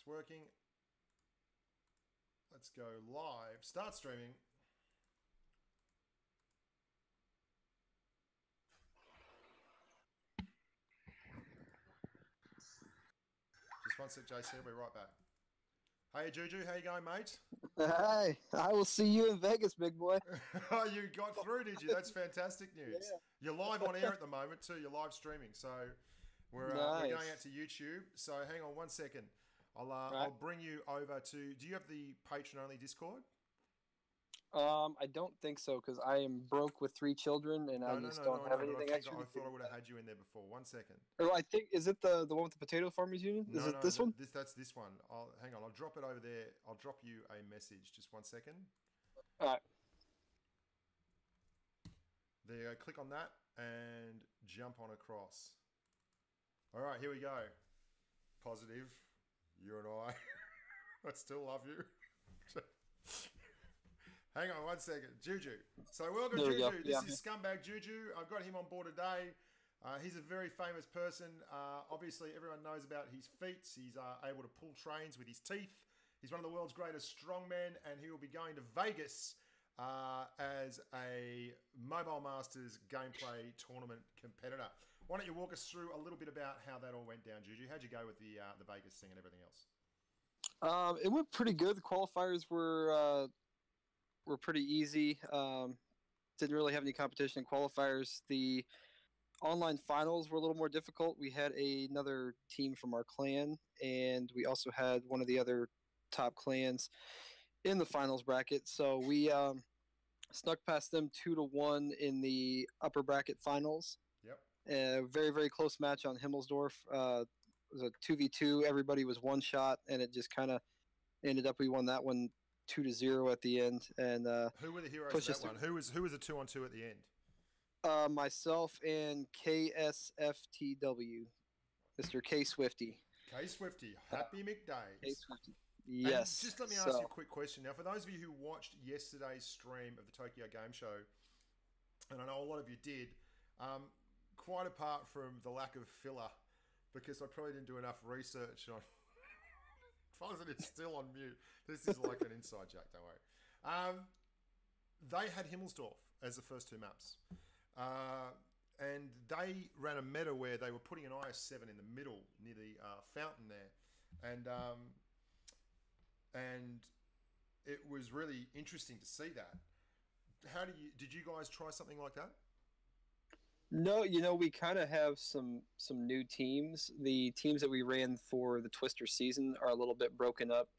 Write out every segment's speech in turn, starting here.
It's working. Let's go live. Start streaming. Just one sec, JC. I'll be right back. Hey, Juju. How you going, mate? Hi. I will see you in Vegas, big boy. Oh, you got through, did you? That's fantastic news. Yeah. You're live on air at the moment, too. You're live streaming. So we're going out to YouTube. So hang on one second. I'll bring you over to... Do you have the patron-only Discord? I don't think so, because I am broke with 3 children, and I just don't have anything extra. I thought I would have had you in there before. One second. Oh, I think... Is it the one with the Potato Farmers Union? Is it this one? That's this one. Hang on. I'll drop it over there. I'll drop you a message. Just one second. All right. There you go. Click on that and jump on across. All right. Here we go. Positive. You and I still love you. Hang on one second. Juju. So welcome, Juju. This is Scumbag Juju. I've got him on board today. He's a very famous person. Obviously, everyone knows about his feats. He's able to pull trains with his teeth. He's one of the world's greatest strongmen, and he will be going to Vegas as a Mobile Masters gameplay tournament competitor. Why don't you walk us through a little bit about how that all went down, Juju? How'd you go with the Vegas thing and everything else? It went pretty good. The qualifiers were pretty easy. Didn't really have any competition in qualifiers. The online finals were a little more difficult. We had another team from our clan, and we also had one of the other top clans in the finals bracket. So we snuck past them 2-1 in the upper bracket finals. Yep. A very, very close match on Himmelsdorf. It was a 2v2. Everybody was one shot, and it just kind of ended up we won that one 2-0 at the end. And who were the heroes of that one? Who was a 2-on-2 at the end? Myself and KSFTW, Mr. K Swifty. K Swifty, happy McDays. K Swifty. Yes. And just let me ask you a quick question. Now, for those of you who watched yesterday's stream of the Tokyo Game Show, and I know a lot of you did, quite apart from the lack of filler, because I probably didn't do enough research on... It's still on mute. This is like an inside joke, don't worry. They had Himmelsdorf as the first 2 maps. And they ran a meta where they were putting an IS-7 in the middle near the fountain there. And it was really interesting to see that. Did you guys try something like that? No, we kind of have some new teams. The teams that we ran for the Twister season are a little bit broken up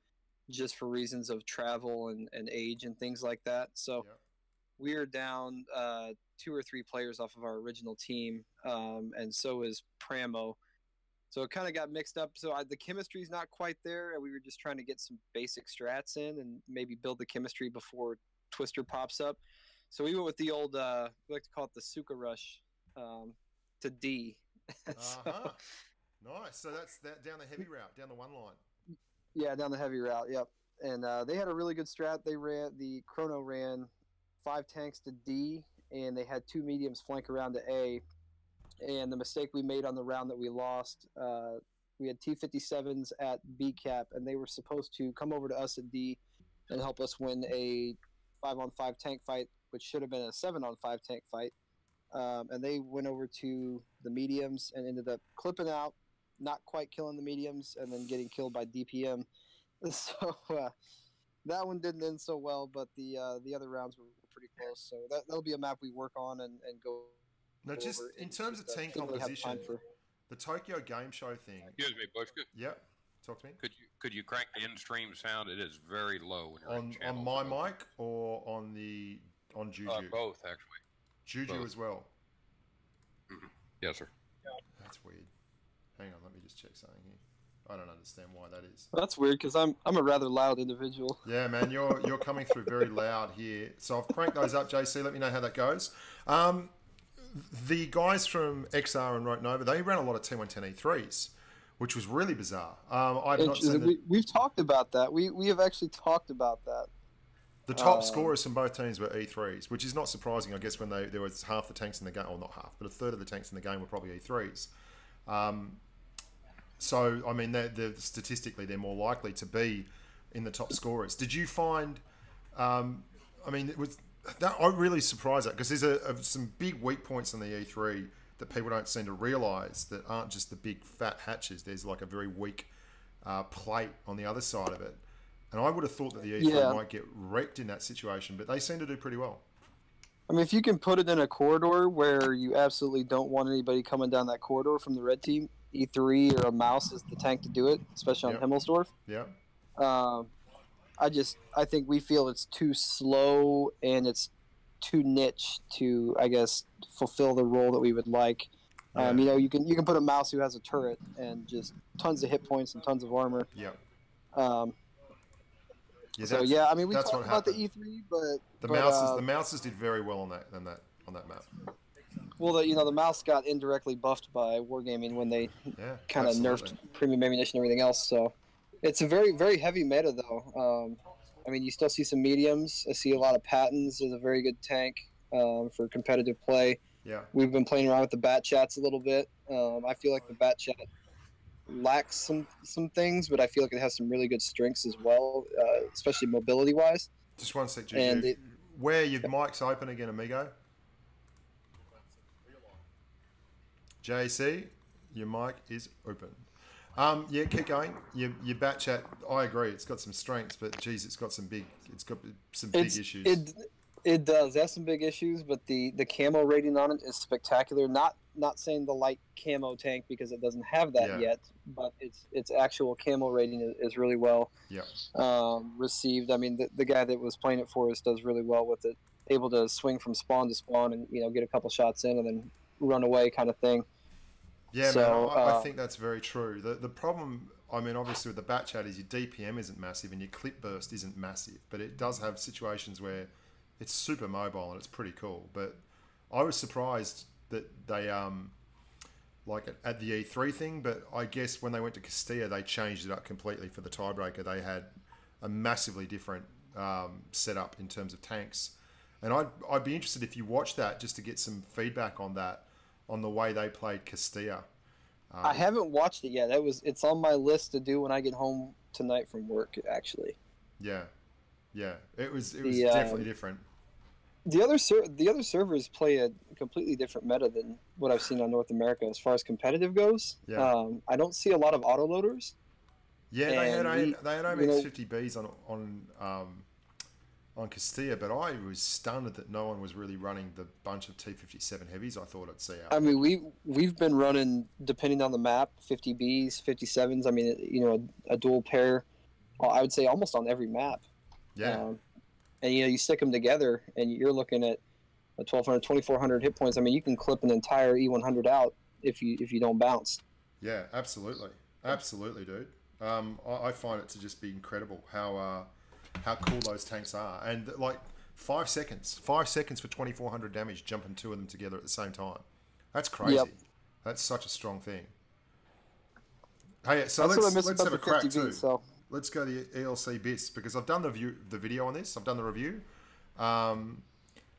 just for reasons of travel and age and things like that. So we are down 2 or 3 players off of our original team, and so is Pramo. So it kind of got mixed up. So the chemistry is not quite there, and we were just trying to get some basic strats in and maybe build the chemistry before Twister pops up. So we went with the old, we like to call it the Suka Rush. To D. Nice. So that's that down the heavy route, down the one line. Yeah, down the heavy route. Yep. And they had a really good strat. The Chrono ran 5 tanks to D, and they had 2 mediums flank around to A. And the mistake we made on the round that we lost, we had T-57s at B cap, and they were supposed to come over to us at D and help us win a 5-on-5 tank fight, which should have been a 7-on-5 tank fight. And they went over to the mediums and ended up clipping out, not quite killing the mediums, and then getting killed by DPM. So that one didn't end so well, but the other rounds were pretty close. So that'll be a map we work on and go. Now, just in terms of team composition, the Tokyo Game Show thing. Excuse me, Bushka. Yep. Talk to me. Could you crank the in-stream sound? It is very low when you're on my mic or on Juju. Both actually. Juju as well. Mm-hmm. Yes, sir. That's weird. Hang on, let me just check something here. I don't understand why that is. That's weird because I'm a rather loud individual. Yeah, man, you're coming through very loud here. So I've cranked those up, JC. Let me know how that goes. The guys from XR and Rote Nova, they ran a lot of T110 E3s, which was really bizarre. I've not seen we've talked about that. We have actually talked about that. The top scorers from both teams were E3s, which is not surprising, I guess, when there was half the tanks in the game, or not half, but a third of the tanks in the game were probably E3s. So I mean, statistically they're more likely to be in the top scorers. Did you find? I mean, it was that I'm really surprised at, because there's some big weak points on the E3 that people don't seem to realise that aren't just the big fat hatches. There's like a very weak plate on the other side of it. And I would have thought that the E3 might get wrecked in that situation, but they seem to do pretty well. I mean, if you can put it in a corridor where you absolutely don't want anybody coming down that corridor from the red team, E3 or a mouse is the tank to do it, especially on Himmelsdorf. Yeah. I think we feel it's too slow and it's too niche to, I guess, fulfill the role that we would like. Yeah. You know, you can put a mouse who has a turret and just tons of hit points and tons of armor. Yeah. So I mean, we talked about the E3, but the mouses did very well on that map. Well, the mouse got indirectly buffed by Wargaming when they kind of nerfed premium ammunition and everything else. So it's a very, very heavy meta, though. I mean, you still see some mediums. I see a lot of Pattons is a very good tank for competitive play. Yeah, we've been playing around with the bat chats a little bit. I feel like the bat chat lacks some things, but I feel like it has some really good strengths as well, especially mobility wise. Just one sec, Juju. Where your mic's open again, amigo? JC, your mic is open. Yeah, keep going. Your bat chat, I agree. It's got some strengths, but geez, it's got some big issues. It does. It has some big issues, but the camo rating on it is spectacular. Not saying the light camo tank because it doesn't have that yet, but its actual camo rating is really well received. I mean, the guy that was playing it for us does really well with it. Able to swing from spawn to spawn and get a couple shots in and then run away kind of thing. Yeah, so, man, I think that's very true. The problem, I mean, obviously with the bat chat is your DPM isn't massive and your clip burst isn't massive, but it does have situations where it's super mobile and it's pretty cool. But I was surprised that they like at the E3 thing, but I guess when they went to Castilla, they changed it up completely for the tiebreaker. They had a massively different setup in terms of tanks, and I'd be interested if you watch that just to get some feedback on that, on the way they played Castilla. I haven't watched it yet. It's on my list to do when I get home tonight from work. Actually. Yeah, it was definitely different. The other servers play a completely different meta than what I've seen on North America as far as competitive goes. Yeah. I don't see a lot of autoloaders. Yeah, they had AMX 50Bs on Castilla, but I was stunned that no one was really running the bunch of T57 heavies I thought I'd see out. I mean, we've been running, depending on the map, 50Bs, 57s. I mean, a dual pair. I would say almost on every map. Yeah. And you stick them together, and you're looking at 1,200, 2,400 hit points. I mean, you can clip an entire E100 out if you don't bounce. Yeah, absolutely, dude. I find it to just be incredible how cool those tanks are, and like 5 seconds for 2,400 damage, jumping two of them together at the same time. That's crazy. Yep. That's such a strong thing. Hey, so let's have a crack too. So. Let's go to the ELC bits because I've done the video on this. I've done the review.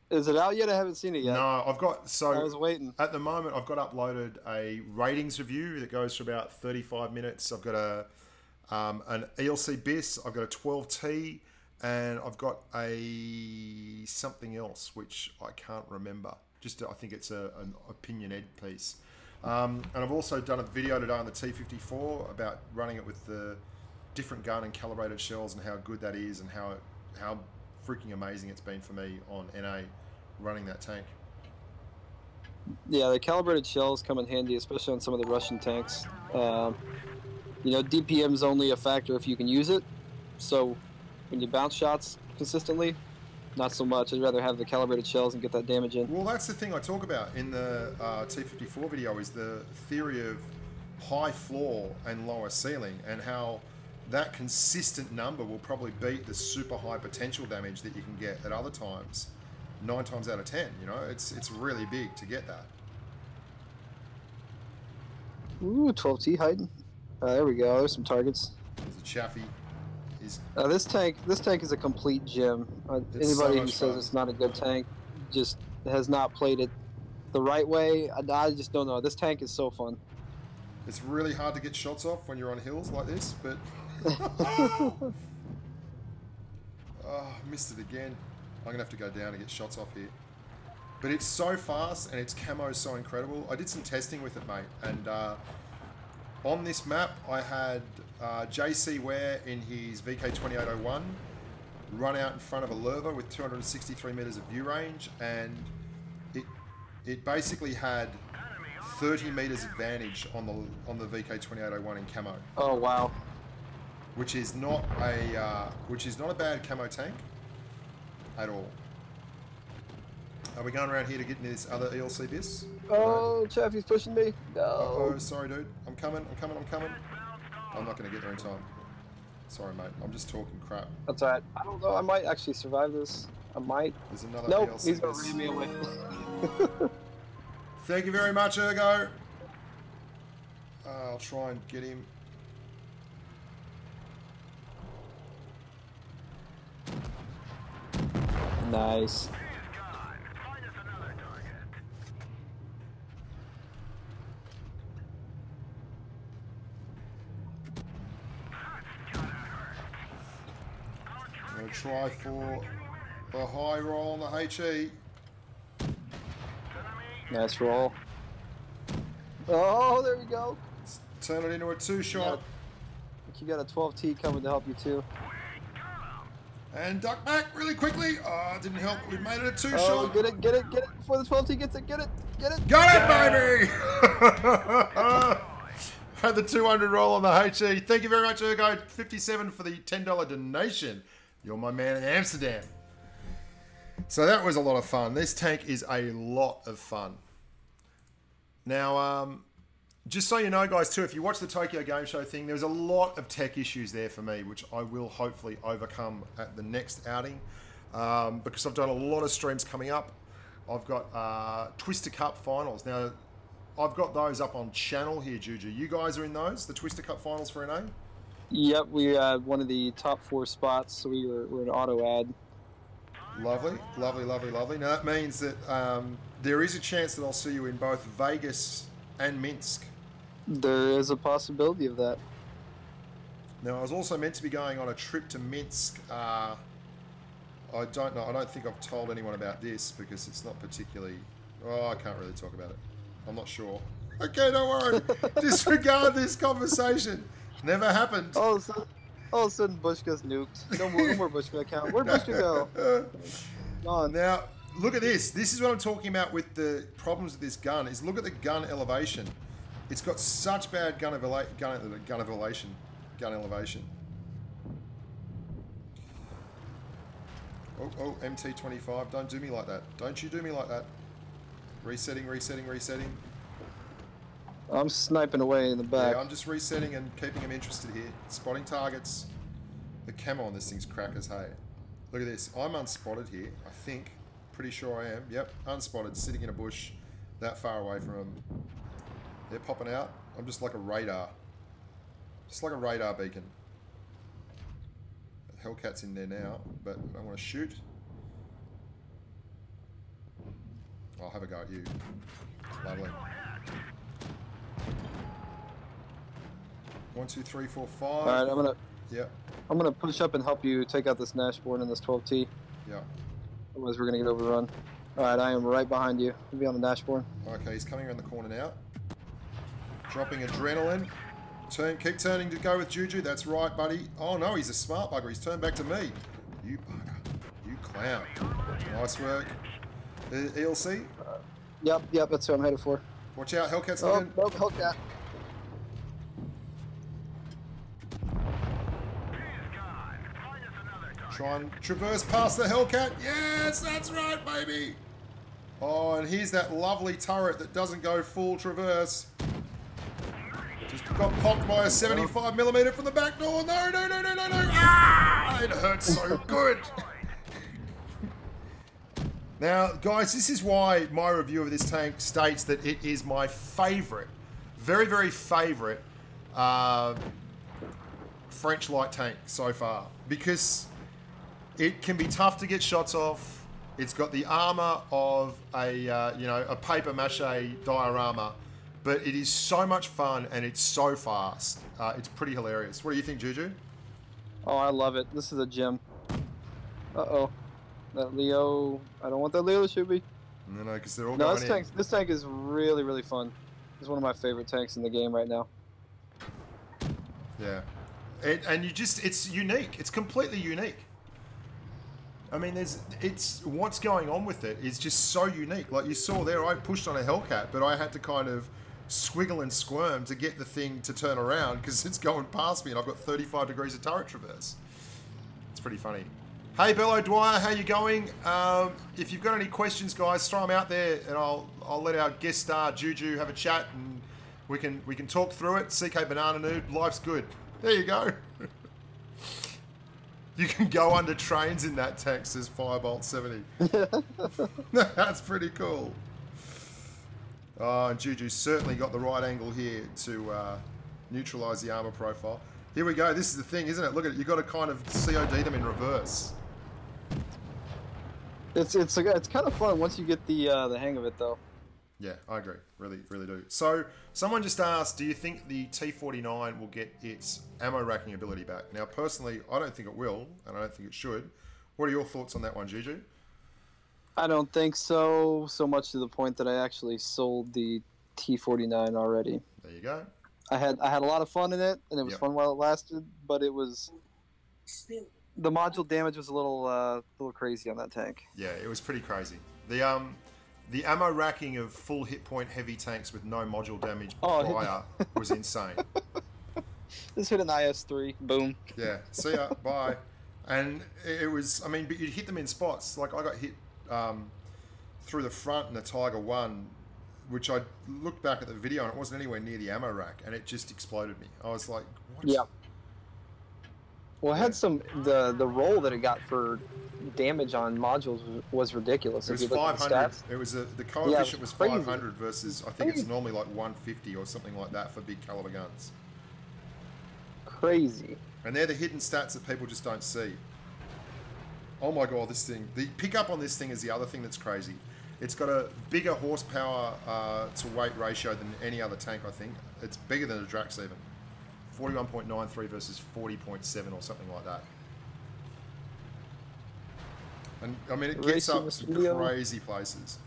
Is it out yet? I haven't seen it yet. No, I've got. So I was waiting. At the moment, I've got uploaded a ratings review that goes for about 35 minutes. I've got an ELC BIS. I've got a 12T, and I've got a something else which I can't remember. I think it's an opinion ed piece. And I've also done a video today on the T54 about running it with the different gun and calibrated shells and how good that is and how freaking amazing it's been for me on NA running that tank. Yeah, the calibrated shells come in handy, especially on some of the Russian tanks. DPM's only a factor if you can use it. So when you bounce shots consistently, not so much. I'd rather have the calibrated shells and get that damage in. Well, that's the thing I talk about in the T54 video is the theory of high floor and lower ceiling and how that consistent number will probably beat the super high potential damage that you can get at other times. 9 times out of 10, it's really big to get that. Ooh, 12T hiding. There we go. There's some targets. There's a Chaffee. This tank is a complete gem. Anybody who says it's not a good tank just has not played it the right way. I just don't know. This tank is so fun. It's really hard to get shots off when you're on hills like this, but... Oh, missed it again. I'm going to have to go down and get shots off here. But it's so fast and its camo is so incredible. I did some testing with it, mate. And on this map, I had JC Ware in his VK2801 run out in front of a lurver with 263 meters of view range. And it basically had 30 meters advantage on the VK2801 in camo. Oh wow! Which is not a bad camo tank at all. Are we going around here to get into this other ELC bis? Oh, no. Chaffee's pushing me. No. Oh, sorry, dude. I'm coming. I'm not going to get there in time. Sorry, mate. I'm just talking crap. That's alright. I don't know. I might actually survive this. I might. There's another nope, ELC he's going bis. to ram me away. Thank you very much, Ergo. I'll try and get him. Nice. I'm going to try for the high roll on the HE. Nice roll. Oh, there we go. Let's turn it into a two-shot. Yeah. I think you got a 12T coming to help you too. And duck back really quickly. Oh, it didn't help. We made it a two-shot. Oh, get it. Before the 12T gets it, get it. Got it, baby! Had the 200 roll on the HE. Thank you very much, Ergo. 57 for the $10 donation. You're my man in Amsterdam. So that was a lot of fun. This tank is a lot of fun. Now, just so you know, guys, too, if you watch the Tokyo Game Show thing, there's a lot of tech issues there for me, which I will hopefully overcome at the next outing, because I've done a lot of streams coming up. I've got Twister Cup finals. Now, I've got those up on channel here, Juju. You guys are in those, the Twister Cup finals for NA? Yep, we had one of the top 4 spots, so we're an auto ad. Lovely. Now that means that there is a chance that I'll see you in both Vegas and Minsk. There is a possibility of that. Now, I was also meant to be going on a trip to Minsk. I don't know. I don't think I've told anyone about this because it's not particularly... Oh, I can't really talk about it. I'm not sure. Okay, don't worry. Disregard this conversation. Never happened. All of a sudden, Bushka's nuked. No more Bushka account. Where'd Bushka go? Gone. Now, look at this. This is what I'm talking about with the problems with this gun. Is look at the gun elevation. It's got such bad gun elevation. Oh, MT25. Don't do me like that. Don't you do me like that. Resetting. I'm sniping away in the back. Yeah, I'm just resetting and keeping him interested here. Spotting targets. The camo on this thing's crack as hay. Look at this. I'm unspotted here, I think. Pretty sure I am. Yep, unspotted, sitting in a bush that far away from them. They're popping out. I'm just like a radar. Just like a radar beacon. The Hellcat's in there now, but I want to shoot. I'll have a go at you. Lovely. 1, 2, 3, 4, 5. All right, I'm gonna push up and help you take out this Nashborn and this 12T. Yeah. Otherwise, we're gonna get overrun. All right, I am right behind you. I'll be on the Nashborn. Okay, he's coming around the corner now. Dropping adrenaline. Keep turning to go with Juju. That's right, buddy. Oh no, he's a smart bugger. He's turned back to me. You bugger. You clown. Nice work. ELC? Yep, that's what I'm headed for. Watch out, Hellcat's Oh, looking. nope, Hellcat. Try and traverse past the Hellcat. Yes, that's right, baby. Oh, and here's that lovely turret that doesn't go full traverse. Just got popped by a 75mm from the back door. No. Ah, it hurts so good. Now, guys, this is why my review of this tank states that it is my favourite, very, very favourite French light tank so far. Because it can be tough to get shots off. It's got the armour of a paper mache diorama. but it is so much fun and it's so fast. It's pretty hilarious. What do you think, Juju? Oh, I love it. This is a gem. Uh-oh. That Leo... I don't want that Leo to shoot me. No, because they're all no, going in. This tank is really, really fun. It's one of my favorite tanks in the game right now. Yeah. And you just... It's unique. It's completely unique. I mean, it's what's going on with it is just so unique. Like you saw there, I pushed on a Hellcat, but I had to kind of squiggle and squirm to get the thing to turn around because it's going past me and I've got 35 degrees of turret traverse. It's pretty funny. Hey, Bello Dwyer, how you going? If you've got any questions, guys, throw them out there and I'll let our guest star Juju have a chat and we can talk through it. CK Banana Nude, life's good. There you go. You can go under trains in that tank, says Firebolt 70. That's pretty cool. Oh, and Juju's certainly got the right angle here to neutralise the armour profile. Here we go. This is the thing, isn't it? Look at it. You've got to kind of COD them in reverse. It's kind of fun once you get the hang of it, though. Yeah, I agree. Really, really do. So, someone just asked, do you think the T49 will get its ammo racking ability back? Now, personally, I don't think it will, and I don't think it should. What are your thoughts on that one, Juju? I don't think so. So much to the point that I actually sold the T49 already. There you go. I had a lot of fun in it, and it was fun while it lasted, but it was... The module damage was a little crazy on that tank. Yeah, it was pretty crazy. The ammo racking of full hit point heavy tanks with no module damage prior was insane. Just hit an IS-3, boom. Yeah, see ya, bye. And it was, I mean, but you'd hit them in spots. Like I got hit through the front in the Tiger 1, which I looked back at the video and it wasn't anywhere near the ammo rack, and it just exploded me. I was like, what? Yeah. Well, it had some, the roll that it got for damage on modules was ridiculous. It was 500. It was the coefficient was 500 versus I think it's normally like 150 or something like that for big caliber guns. Crazy. And they're the hidden stats that people just don't see. Oh my god, this thing! The pickup on this thing is the other thing that's crazy. It's got a bigger horsepower to weight ratio than any other tank. I think it's bigger than a Drax even. 41.93 versus 40.7 or something like that. And I mean, it gets up some crazy places.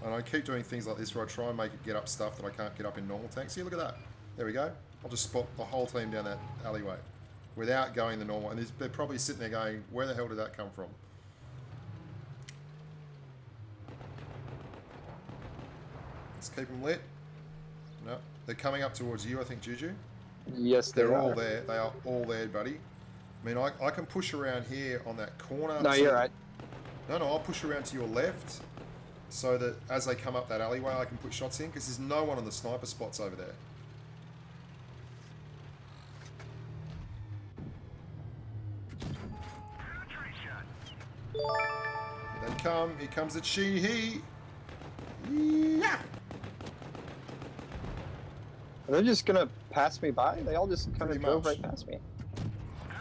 And I keep doing things like this where I try and make it get up stuff that I can't get up in normal tanks. See, look at that. There we go. I'll just spot the whole team down that alleyway without going the normal. And they're probably sitting there going, where the hell did that come from? Let's keep them lit. No, they're coming up towards you, I think, Juju. Yes, they're all there. They are all there, buddy. I mean, I can push around here on that corner. No, you're right. No, I'll push around to your left so that as they come up that alleyway, I can put shots in because there's no one on the sniper spots over there. Here they come. Here comes the he. Yeah. Are they just gonna pass me by? They all just kind of drove right past me.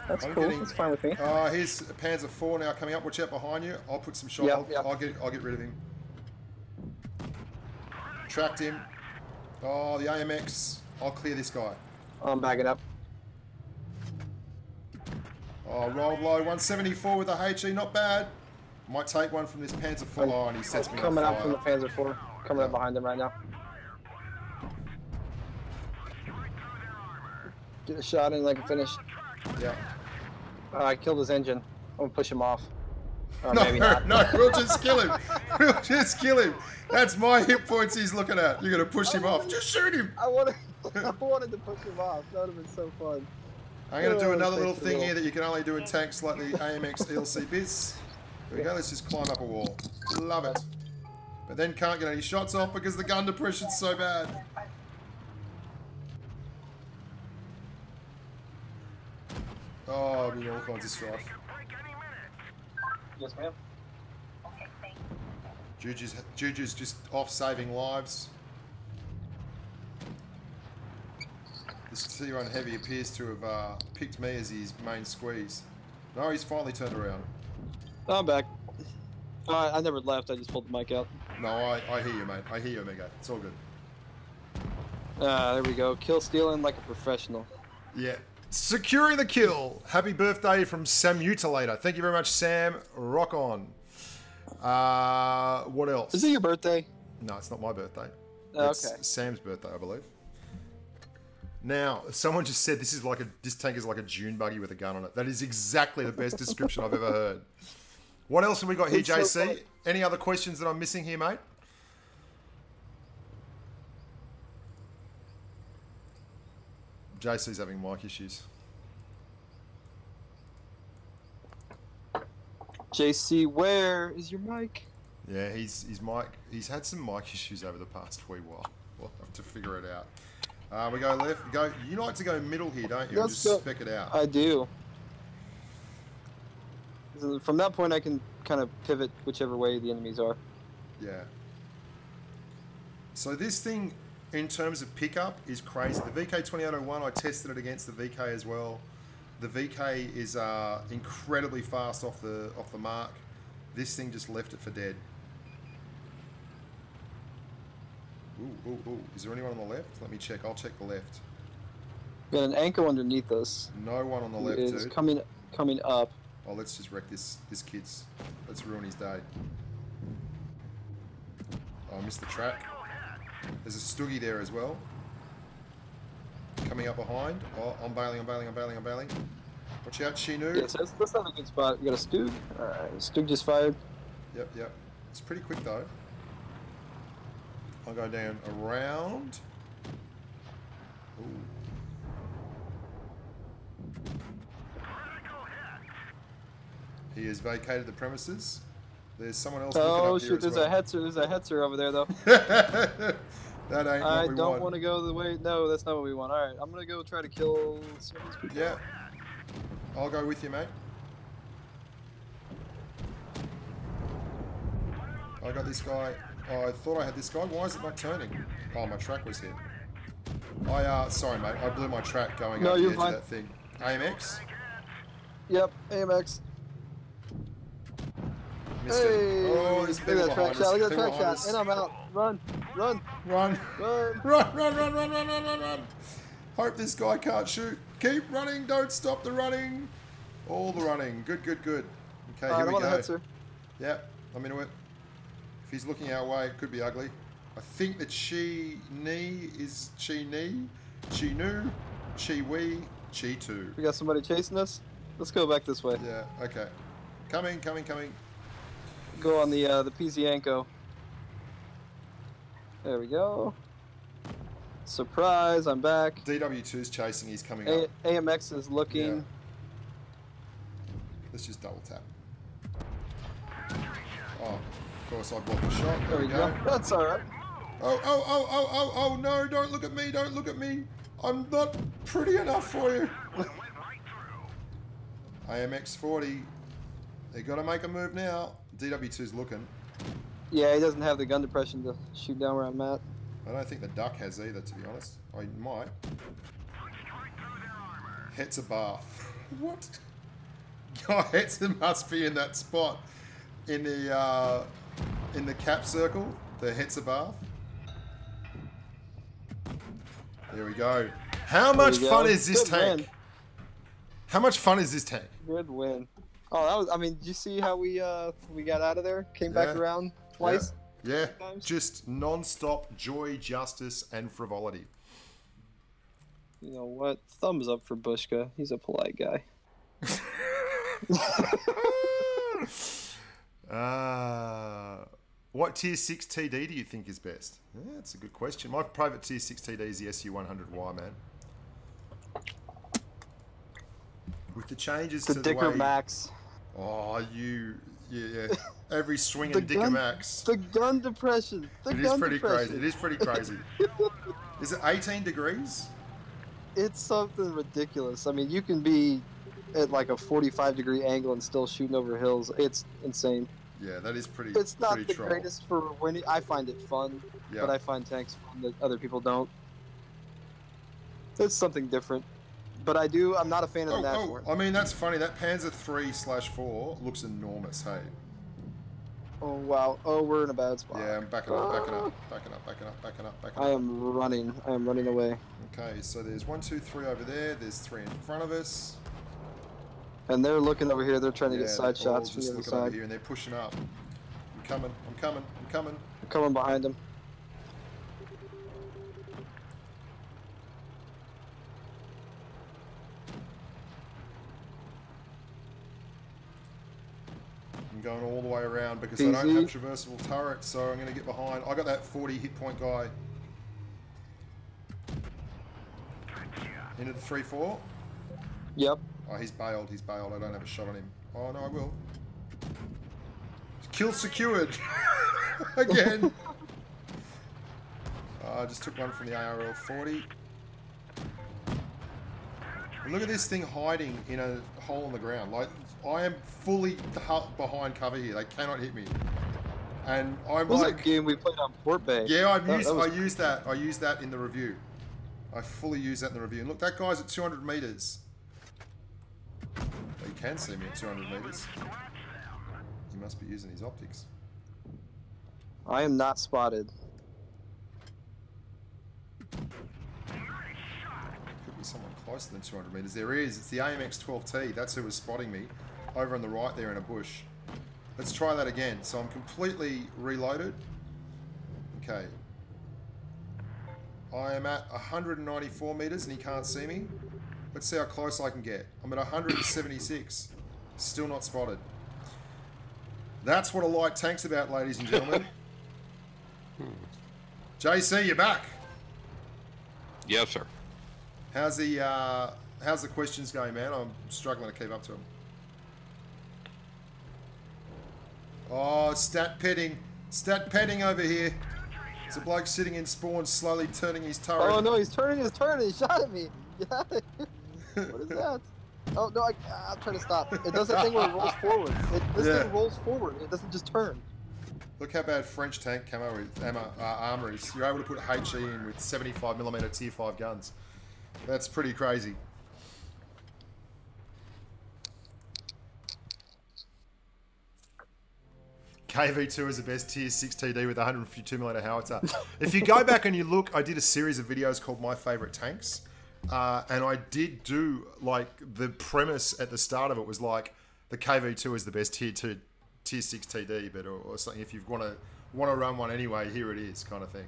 That's cool. That's fine with me. Here's Panzer 4 now coming up. Watch out behind you. I'll put some shot. I'll get rid of him. Tracked him. Oh, the AMX. I'll clear this guy. I'm backing up. Oh, rolled low. 174 with the HE. Not bad. Might take one from this Panzer 4. Oh, and he sets me on fire. Coming up from the Panzer 4. Coming up behind him right now. Get a shot in, I can finish. Yeah. I killed his engine. I'm gonna push him off. Or no, maybe not. No, we'll just kill him. We'll just kill him. That's my hit points he's looking at. You're gonna push him off. Just shoot him. I wanted to push him off. That would have been so fun. I'm gonna do another little thing here that you can only do in tanks like the AMX ELC Biz. There we go. Let's just climb up a wall. Love it. But then can't get any shots off because the gun depression's so bad. Oh, I'm in all kinds of strife. Yes, ma'am. Juju's just off saving lives. This T1 Heavy appears to have picked me as his main squeeze. No, he's finally turned around. I'm back. I never left, I just pulled the mic out. No, I hear you, mate. I hear you, Amigo. It's all good. There we go. Kill stealing like a professional. Yeah. Securing the kill. Happy birthday from Sam Mutilator. Thank you very much, Sam. Rock on. What else? Is it your birthday? No, it's not my birthday. Oh, It's okay. Sam's birthday, I believe. Now, someone just said this tank is like a dune buggy with a gun on it. That is exactly the best description I've ever heard. What else have we got here, It's so JC? fun. Any other questions that I'm missing here, mate? JC's having mic issues. JC, where is your mic? Yeah, his mic. He's had some mic issues over the past wee while. We'll have to figure it out. We go left. Go. You like to go middle here, don't you? And Let's just go. spec it out. I do. From that point, I can kind of pivot whichever way the enemies are. Yeah. So this thing, in terms of pickup, is crazy. The VK2801, I tested it against the VK as well. The VK is incredibly fast off the mark. This thing just left it for dead. Ooh, ooh, ooh. Is there anyone on the left? Let me check. I'll check the left. Got an anchor underneath us. No one on the left, Is dude. coming up. Oh, let's just wreck this kid's. Let's ruin his day. Oh, I missed the track. There's a Stoogie there as well. Coming up behind. Oh, I'm bailing. Watch out, Shinu. Yes, that's not a good spot. We got a Stoog. Alright, Stoog just fired. Yep. It's pretty quick though. I'll go down around. Ooh. He has vacated the premises. There's someone else looking Oh up here shoot, as there's well. a Hetzer. There's a Hetzer over there though. That ain't what I we don't want to go the way. No, that's not what we want. All right, I'm gonna go try to kill some of these people. Yeah. I'll go with you, mate. I got this guy. Oh, I thought I had this guy. Why is it not turning? Oh, my track was hit. Sorry, mate. I blew my track going No, up the you're edge fine. of that thing. AMX? Yep, AMX. Missed Hey! it. Oh, there's Look people at that track behind shot. us. Look at that People track behind shot. us. And I'm out. Run, run, Run. run. Run. Hope this guy can't shoot. Keep running. Don't stop the running. All the running. Good. Okay, Alright, here I'm we on the go. Hetzer. Yeah, I'm into it. If he's looking our way, it could be ugly. I think that she is Chi-Ni, Chi-Nu, Chi-Wee, Chi-Tu. We got somebody chasing us. Let's go back this way. Yeah, okay. Coming. Go on the PZ Anko. There we go. Surprise! I'm back. DW2's chasing, he's coming up. AMX is looking. Yeah. Let's just double tap. Oh, of course I blocked the shot. There we go. That's alright. Oh, no, don't look at me. I'm not pretty enough for you. AMX 40. They got to make a move now. DW2's looking. Yeah, he doesn't have the gun depression to shoot down where I'm at. I don't think the duck has either, to be honest. I might. Hetzer bath. What? Oh, Hetzer must be in that spot. In the cap circle. The Hetzer bath. There we go. How much fun is this tank? Win. How much fun is this tank? Good win. Oh, that was. I mean, did you see how we got out of there? Came back around twice. Yeah, Times. just non-stop joy, justice, and frivolity. You know what? Thumbs up for Bushka. He's a polite guy. What tier 6 TD do you think is best? Yeah, that's a good question. My private tier 6 TD is the SU100Y, man. With the changes The to Dicker the way... Max. Oh, yeah. Every swing and Dicker Max. The gun depression. It is pretty crazy. It is pretty crazy. Is it 18 degrees? It's something ridiculous. I mean, you can be at like a 45-degree angle and still shooting over hills. It's insane. Yeah, that is pretty. It's not pretty the greatest for winning. I find it fun, but I find tanks fun that other people don't. It's something different. But I'm not a fan of the Nashorn. I mean, that's funny. That Panzer 3/4 looks enormous, hey? Oh, wow. Oh, we're in a bad spot. Yeah, I'm backing up, backing up, backing up, backing up, backing up, backing up. I am running. I am running away. Okay, so there's 1, 2, 3 over there. There's 3 in front of us. And they're looking over here. They're trying to get they're side all shots from just the other looking over side. here, and they're pushing up. I'm coming, I'm coming, I'm coming. I'm coming behind them. I'm going all the way around because I don't have traversable turrets, so I'm going to get behind. I got that 40 hit point guy. Into the 3-4. Yep. Oh, he's bailed. He's bailed. I don't have a shot on him. Oh, no, I will. Kill secured. Again. I just took one from the ARL 40. And look at this thing hiding in a hole in the ground. Like, I am fully behind cover here. They cannot hit me. And I'm What was like... that game we played on Port Bay? Yeah, I used that in the review. I fully used that in the review. And look, that guy's at 200 meters. He can see me at 200 meters. He must be using his optics. I am not spotted. Could be someone closer than 200 meters. There is. It's the AMX 12T. That's who was spotting me. Over on the right there in a bush. Let's try that again. So I'm completely reloaded. Okay. I am at 194 meters and he can't see me. Let's see how close I can get. I'm at 176. Still not spotted. That's what a light tank's about, ladies and gentlemen. JC, you're back. Yes, sir. How's the questions going, man? I'm struggling to keep up to them. Oh, stat petting. Stat petting over here. There's a bloke sitting in spawn, slowly turning his turret. Oh no, he's turning his turret. He shot at me. Yeah. What is that? Oh no, I'm trying to stop. It does that thing where it rolls forward. This thing rolls forward. It doesn't just turn. Look how bad French tank camo armor is. You're able to put HE in with 75mm tier 5 guns. That's pretty crazy. KV2 is the best tier 6 TD with 152mm howitzer. If you go back and you look, I did a series of videos called My Favorite Tanks. And I did do, like, the premise at the start of it was like, the KV2 is the best tier 6 TD, but or something. If you want to run one anyway, here it is, kind of thing.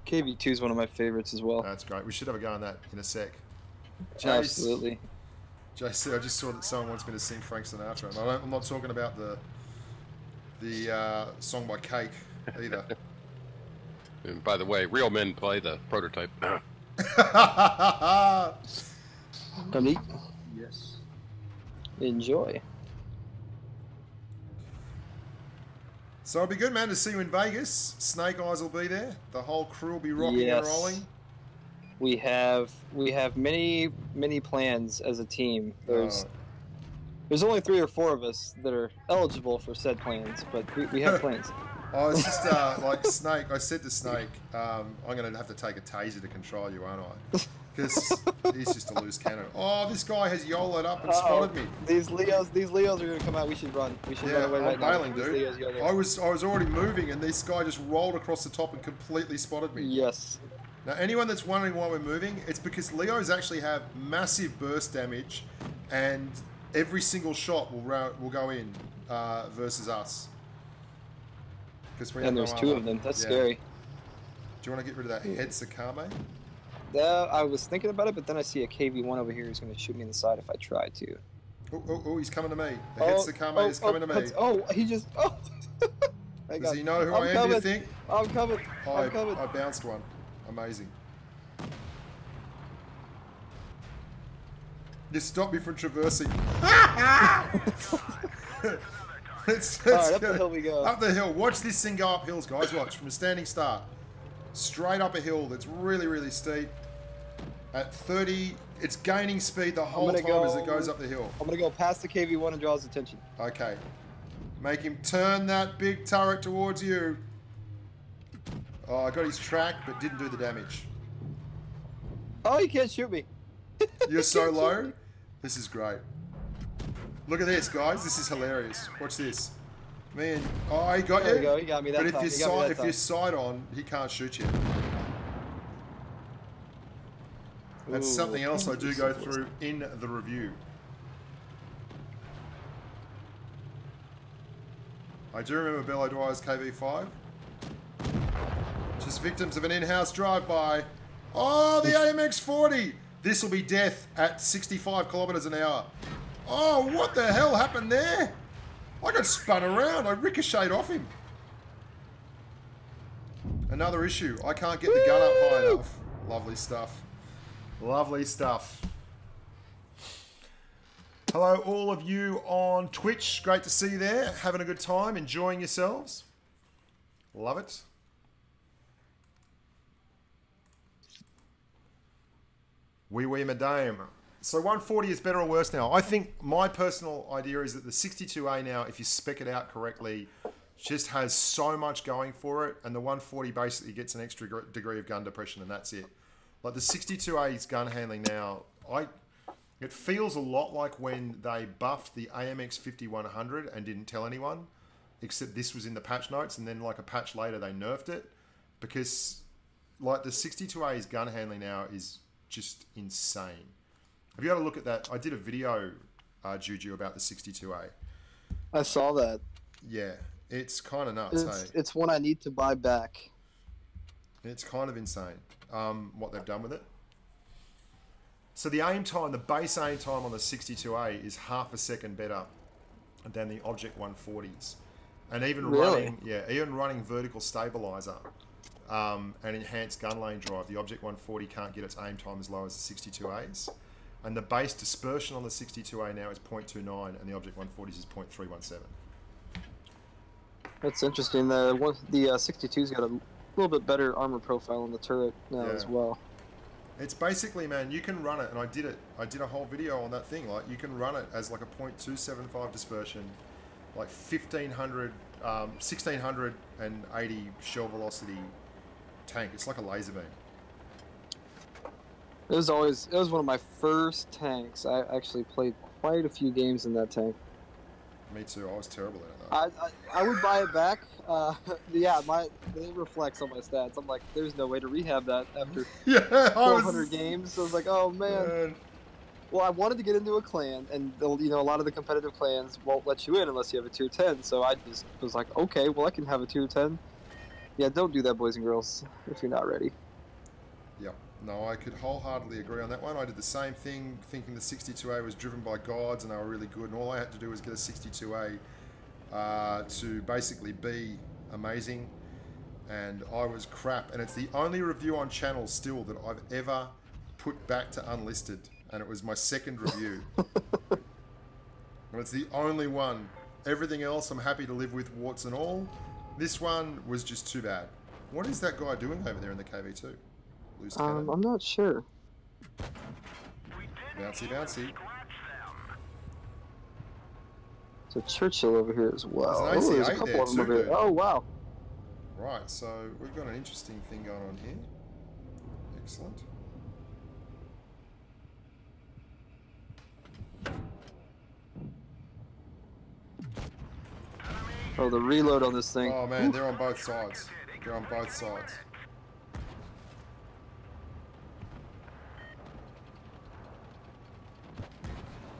KV2 is one of my favorites as well. That's great. We should have a go on that in a sec. Jace, Absolutely. JC, I just saw that someone wants me to sing Frank Sinatra, and I'm not talking about the song by Cake either. And by the way, real men play the prototype. Come eat. Yes. Enjoy. So it'll be good, man, to see you in Vegas. Snake Eyes will be there. The whole crew will be rocking and rolling. We have many plans as a team. There's only 3 or 4 of us that are eligible for said plans, but we have plans. Oh, it's just like Snake. I said to Snake, I'm going to have to take a taser to control you, aren't I? Because he's just a loose cannon. Oh, this guy has YOLO'd up and spotted me. These Leos are going to come out. We should run. We should run away right now. I'm bailing, dude. I was already moving, and this guy just rolled across the top and completely spotted me. Yes. Now, anyone that's wondering why we're moving, it's because Leos actually have massive burst damage, and every single shot will go in versus us. And there's 2 of them. That's scary. Do you want to get rid of that head Sakame? I was thinking about it, but then I see a KV1 over here who's going to shoot me in the side if I try to. Oh, he's coming to me. The head Sakame is coming to me. He just... Oh. Does he know who I am, do you think? I'm coming. I bounced one. Amazing. You stopped me from traversing. Let's Alright, up the hill we go. Up the hill. Watch this thing go up hills, guys. Watch. From a standing start. Straight up a hill that's really, really steep. At 30, it's gaining speed the whole time as it goes up the hill. I'm going to go past the KV1 and draw his attention. Okay. Make him turn that big turret towards you. Oh, I got his track, but didn't do the damage. Oh, he can't shoot me. You're so low? This is great. Look at this, guys. This is hilarious. Watch this. Man, oh, he got you. There you go. He got me that But time. if you're side on, he can't shoot you. That's something else I do go through in the review. I do remember Bill O'Dwyer's KV5. Just victims of an in-house drive-by. Oh, the AMX 40. This will be death at 65 kilometers an hour. Oh, what the hell happened there? I got spun around. I ricocheted off him. Another issue. I can't get the gun up high enough. Lovely stuff. Lovely stuff. Hello, all of you on Twitch. Great to see you there. Having a good time. Enjoying yourselves. Love it. Oui, madame. So 140 is better or worse now? I think my personal idea is that the 62A now, if you spec it out correctly, just has so much going for it, and the 140 basically gets an extra degree of gun depression, and that's it. Like the 62A's gun handling now, it feels a lot like when they buffed the AMX 5100 and didn't tell anyone, except this was in the patch notes, and then like a patch later they nerfed it, because like the 62A's gun handling now is just insane. Have you had a look at that? I did a video, Juju, about the 62A. I saw that. Yeah, it's kind of nuts. It's one I need to buy back. It's kind of insane what they've done with it. So the aim time, the base aim time on the 62A is half a second better than the Object 140s, and even running vertical stabilizer and enhanced gun lane drive, the Object 140 can't get its aim time as low as the 62As. And the base dispersion on the 62A now is 0.29, and the Object 140s is 0.317. That's interesting. The 62's got a little bit better armor profile on the turret now as well. It's basically, man, you can run it, and I did a whole video on that thing. Like, you can run it as like a 0.275 dispersion, like 1680 shell velocity tank. It's like a laser beam. It was one of my first tanks. I actually played quite a few games in that tank. Me too. I was terrible at that. I would buy it back. It reflects on my stats. I'm like, there's no way to rehab that after 1,200 games. So I was like, oh man. Well, I wanted to get into a clan, and a lot of the competitive clans won't let you in unless you have a tier 10. So I just was like, okay, well I can have a tier 10. Yeah, don't do that, boys and girls, if you're not ready. Yep. No, I could wholeheartedly agree on that one. I did the same thing, thinking the 62A was driven by gods and they were really good, and all I had to do was get a 62A to basically be amazing, and I was crap. And it's the only review on channel still that I've ever put back to unlisted, and it was my second review. And it's the only one. Everything else I'm happy to live with, warts and all. This one was just too bad. What is that guy doing over there in the KV2? I'm not sure. Bouncy, bouncy. There's a Churchill over here as well. There's an AC-8 there's a couple of them over here. Oh, wow. Right, so we've got an interesting thing going on here. Excellent. Oh, the reload on this thing. Oh man, they're on both sides. They're on both sides.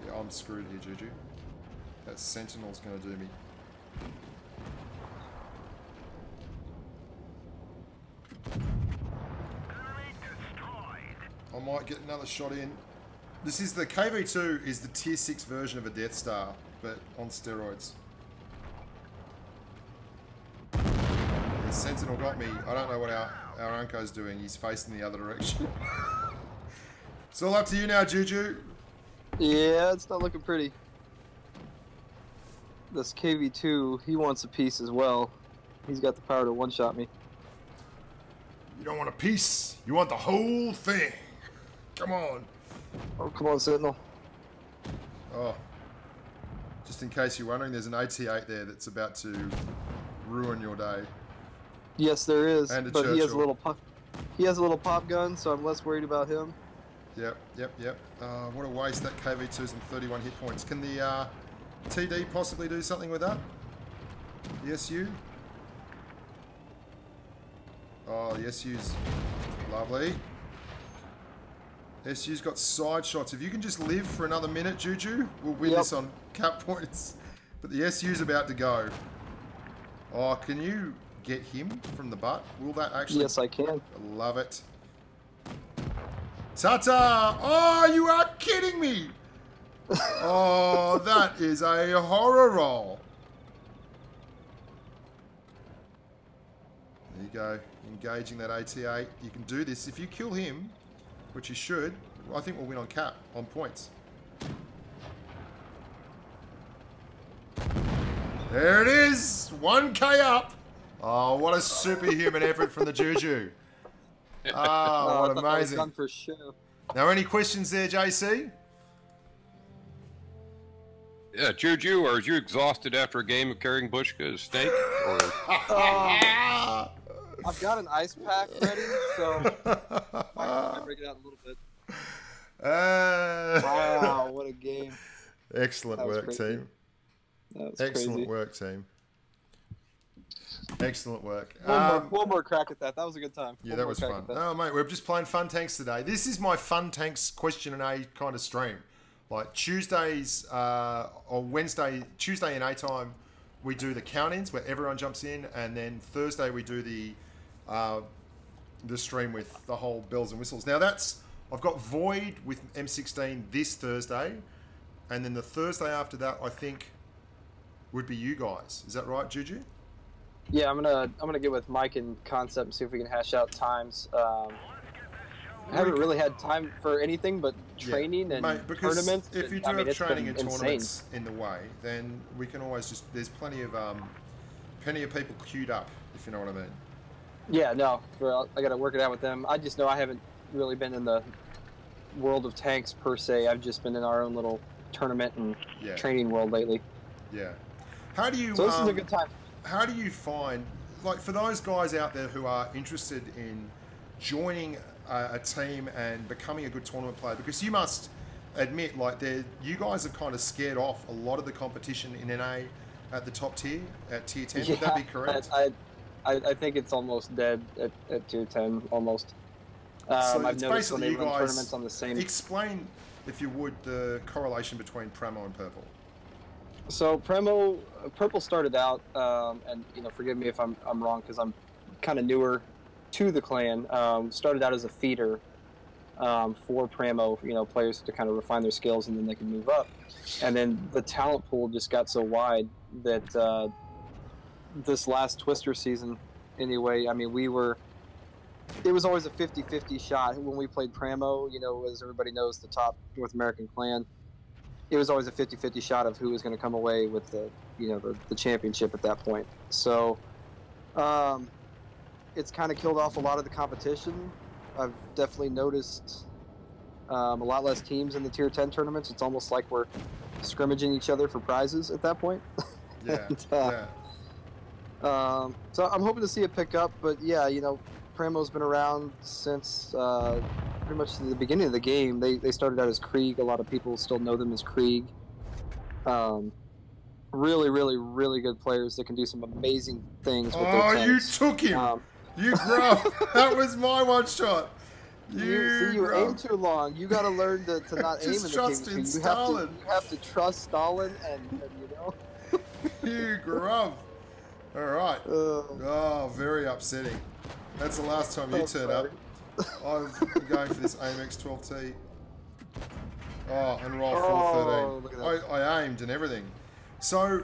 Yeah, I'm screwed here, Juju. That Sentinel's gonna do me. I might get another shot in. This is the KV2 is the tier 6 version of a Death Star, but on steroids. The Sentinel got me. I don't know what our Unco's doing. He's facing the other direction. It's all up to you now, Juju. Yeah, it's not looking pretty. This KV2, he wants a piece as well. He's got the power to one-shot me. You don't want a piece. You want the whole thing. Come on. Oh, come on, Sentinel. Oh. Just in case you're wondering, there's an AT-8 there that's about to ruin your day. Yes, there is. And but Churchill. he has a little pop gun, so I'm less worried about him. Yep. What a waste that KV2's and 31 hit points. Can the TD possibly do something with that? The SU? Oh, the SU's lovely. SU's got side shots. If you can just live for another minute, Juju, we'll win this on cap points. But the SU's about to go. Oh, can you get him from the butt? Will that actually... Yes, I can. I love it. Tata! Oh, you are kidding me! Oh, that is a horror roll. There you go. Engaging that AT8. You can do this. If you kill him, which you should, I think we'll win on cap, on points. There it is! 1k up! Oh, what a superhuman effort from the Juju. Oh, what amazing. Done for sure. Now, any questions there, JC? Yeah, Juju, are you exhausted after a game of carrying Bushka as snake? Or... I've got an ice pack ready, so I might break it out a little bit. Wow, what a game. Excellent work, crazy. team. Excellent work, team. Excellent work. One more crack at that. That was a good time. Yeah, that was fun. Oh, mate, we're just playing fun tanks today. This is my fun tanks question and A kind of stream. Like Tuesdays or Wednesday, Tuesday in A time, we do the count-ins where everyone jumps in, and then Thursday we do the stream with the whole bells and whistles. Now I've got Void with M16 this Thursday, and then the Thursday after that I think would be you guys. Is that right, Juju? Yeah, I'm gonna get with Mike and Concept and see if we can hash out times. I haven't really had time for anything but training and tournaments. If you do have training and tournaments in the way, then we can always just. There's plenty of people queued up, if you know what I mean. Yeah, no, I got to work it out with them. I just know I haven't really been in the world of tanks per se. I've just been in our own little tournament and training world lately. Yeah. How do you? So this is a good time. How do you find, like, for those guys out there who are interested in joining a team and becoming a good tournament player? Because you must admit, like, you guys have kind of scared off a lot of the competition in NA at the top tier, at tier 10. Would that be correct? I think it's almost dead at tier 10, almost. So I've noticed when they run tournaments on the same... Explain, if you would, the correlation between Pramo and Purple. So Purple started out, and forgive me if I'm wrong because I'm kind of newer to the clan. Started out as a feeder for Pramo, players to kind of refine their skills and then they can move up. And then the talent pool just got so wide that this last Twister season, anyway, I mean, it was always a 50-50 shot when we played Pramo. As everybody knows, the top North American clan. It was always a 50-50 shot of who was going to come away with the championship at that point. So it's kind of killed off a lot of the competition. I've definitely noticed a lot less teams in the tier 10 tournaments. It's almost like we're scrimmaging each other for prizes at that point. Yeah. So I'm hoping to see it pick up, but yeah, Pramo's been around since pretty much the beginning of the game. They started out as Krieg. A lot of people still know them as Krieg. Really, really, really good players that can do some amazing things with their tanks. You took him! You grabbed. That was my one shot. You aim too long. You got to learn to not aim in the trust game. in Stalin. You have to trust Stalin, and You grub. All right. Very upsetting. That's the last time you turn up. I'm going for this AMX 12T. Oh, and roll 413. I aimed and everything. So,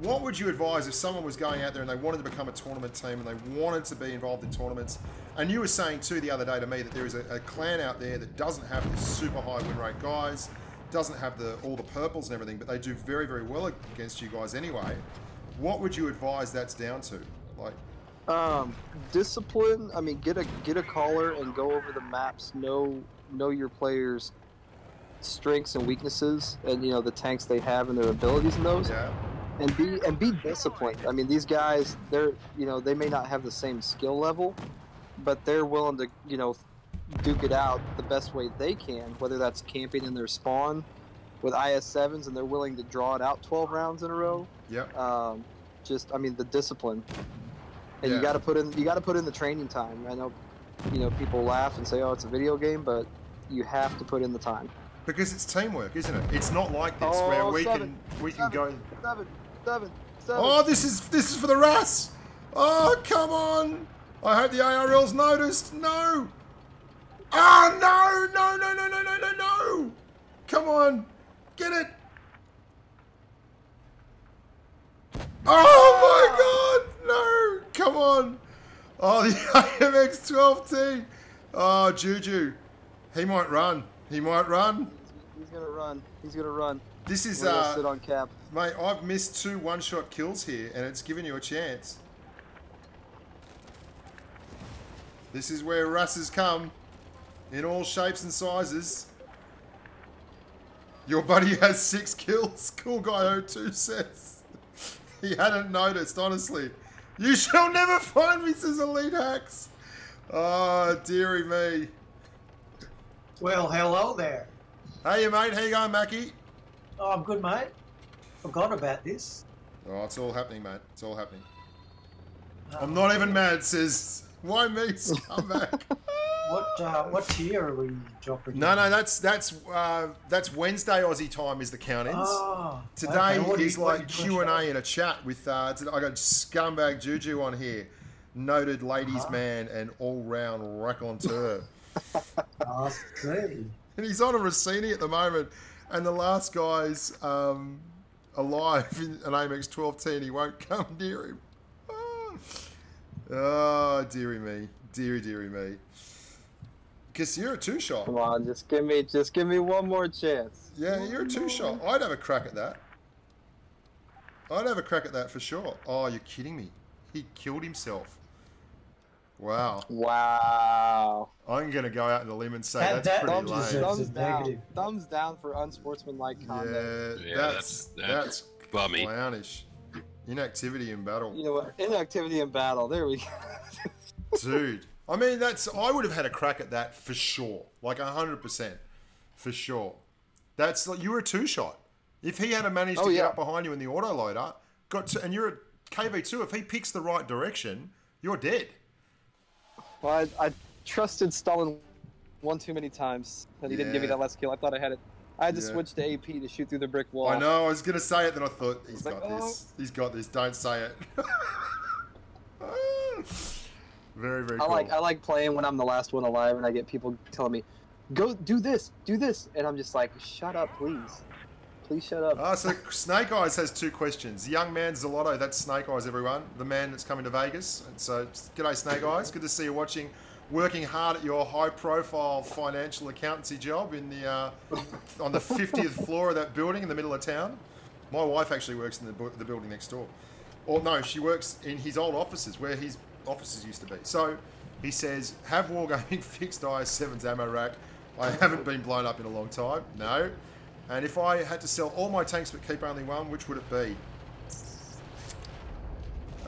what would you advise if someone was going out there and they wanted to become a tournament team and they wanted to be involved in tournaments? And you were saying too the other day to me that there is a clan out there that doesn't have the super high win rate guys, doesn't have all the purples and everything, but they do very, very well against you guys anyway. What would you advise that's down to? Like, discipline. I mean, get a caller and go over the maps. Know your players' strengths and weaknesses, and the tanks they have and their abilities in those. Yeah. And be disciplined. I mean, these guys, they may not have the same skill level, but they're willing to duke it out the best way they can, whether that's camping in their spawn with IS-7s and they're willing to draw it out 12 rounds in a row. Yep. I mean, the discipline. And Yeah. you got to put in the training time. I know, people laugh and say, "Oh, it's a video game," but you have to put in the time. Because it's teamwork, isn't it? It's not like this where we can go. Seven. Oh, this is for the RAS. Oh, come on! I hope the ARL's noticed. No. Oh no! Come on, get it! Oh my God! No! Come on! Oh, the AMX 12T. Oh, Juju, he might run. He's gonna run. This is We're gonna sit on cap. mate. I've missed 2 one-shot kills here, and it's given you a chance. This is where Russes come, in all shapes and sizes. Your buddy has 6 kills. Cool Guy 02 says he hadn't noticed. Honestly, you shall never find me, says Elite Hacks. Oh, dearie me. Well, hello there. Hey, mate. How you going, Mackie? Oh, I'm good, mate. Forgot about this. Oh, it's all happening, mate. It's all happening. I'm not even mad, says, why me, scumbag? What tier are we dropping? No, that's Wednesday Aussie time is the count-ins. Oh, Today okay. is like Q&A in a chat with, I got SCUMBAGJUJU on here. Noted ladies man and all-round raconteur. I see. And he's on a Rossini at the moment. And the last guy's alive in an AMX 12T and he won't come near him. Oh, dearie me. Dearie me. Because you're a 2-shot. Come on, just give me one more chance. Yeah, you're a 2-shot. I'd have a crack at that. I'd have a crack at that for sure. Oh, you're kidding me. He killed himself. Wow. I'm going to go out on a limb and say that's pretty lame. Thumbs down for unsportsmanlike conduct. Yeah, that's bummy. clownish. Inactivity in battle. You know what? Inactivity in battle. There we go. Dude. I mean, I would have had a crack at that for sure. Like 100%. For sure. That's like, you were a 2-shot. If he had managed to get up behind you in the autoloader, and you're a KV2, if he picks the right direction, you're dead. Well, I trusted Stalin one too many times that he didn't give me that last kill. I thought I had it. I had to switch to AP to shoot through the brick wall. I know. I was going to say it, then I thought, he's got this. He's got this. Don't say it. Very, very cool. I like playing when I'm the last one alive and I get people telling me, go do this. And I'm just like, shut up, please. Please shut up. So Snake Eyes has 2 questions. Young man Zalotto, that's Snake Eyes, everyone. The man that's coming to Vegas. And so, g'day, Snake Eyes. Good to see you watching. Working hard at your high-profile financial accountancy job in the on the 50th floor of that building in the middle of town. My wife actually works in the building next door. Or no, she works in his old offices where his offices used to be. So he says, have Wargaming fixed IS-7's ammo rack. I haven't been blown up in a long time. No. And if I had to sell all my tanks but keep only one, which would it be?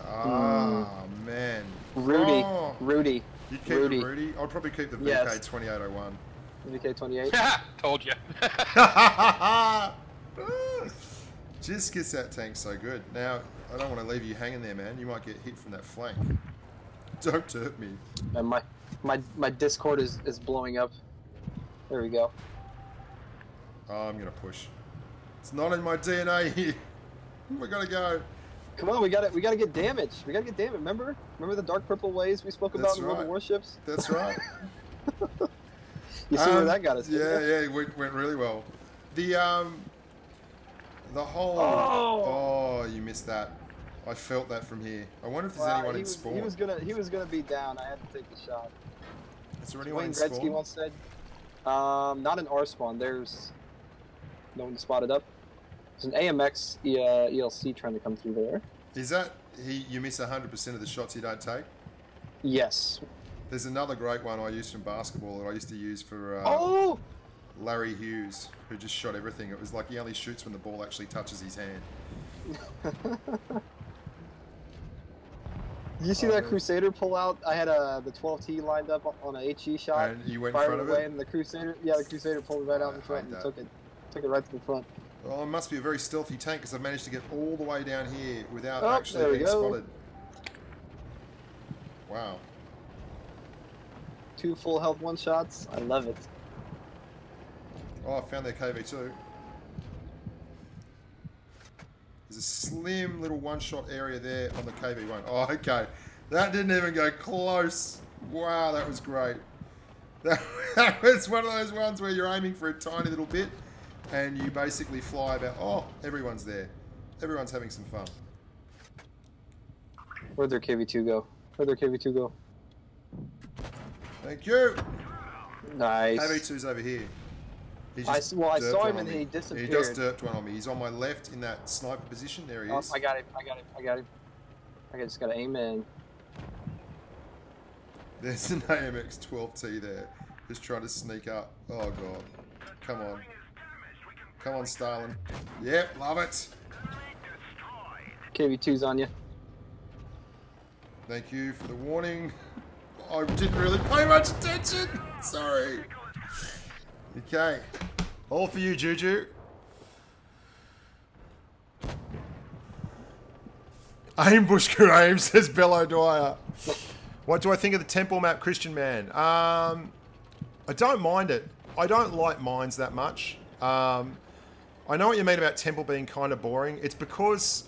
Ah, man. Rudy. You'd keep the Rudy? I'd probably keep the VK2801. VK28? Told you. Just gets that tank so good. Now, I don't want to leave you hanging there, man. You might get hit from that flank. Don't hurt me. And my Discord is blowing up. There we go. Oh, I'm gonna push. It's not in my DNA here. We gotta go. Come on, we gotta get damage. Remember the dark purple waves we spoke about in World of Warships? That's right. You see where that got us? Yeah, it went really well. The whole. Oh, you missed that. I felt that from here. I wonder if there's anyone in spawn. He was gonna be down. I had to take the shot. Is there anyone in Wayne spawn? Gretzky once said, not in our spawn. There's no one spotted up. There's an AMX ELC trying to come through there. Is that you miss 100% of the shots you don't take? Yes. There's another great one I used from basketball that I used to use for Larry Hughes, who just shot everything. It was like he only shoots when the ball actually touches his hand. You see that Crusader pull out? I had the 12T lined up on an HE shot. And you went in front of it? And the Crusader, the Crusader pulled right out in front and took it right to the front. Well, it must be a very stealthy tank because I've managed to get all the way down here without there actually we being go. spotted. Wow. 2 full health one-shots. I love it. Oh, I found their KV2. There's a slim little one-shot area there on the KV1. Oh, okay. That didn't even go close. Wow, that was great. That was one of those ones where you're aiming for a tiny little bit and you basically fly about... Oh, everyone's there. Everyone's having some fun. Where'd their KV2 go? Thank you. Nice. KV2's over here. I saw him and he disappeared. He just derped one on me. He's on my left in that sniper position. There he is. I got him. I just got to aim in. There's an AMX 12T there. Just trying to sneak up. Oh, God. Come on. Come on, Stalin. Yep, love it. KV2's on you. Thank you for the warning. I didn't really pay much attention. Sorry. Okay. All for you, Juju. Aim, Bushka, aim, says Bello Dwyer. What do I think of the temple map, Christian man? I don't mind it. I don't like mines that much. I know what you mean about temple being kind of boring. It's because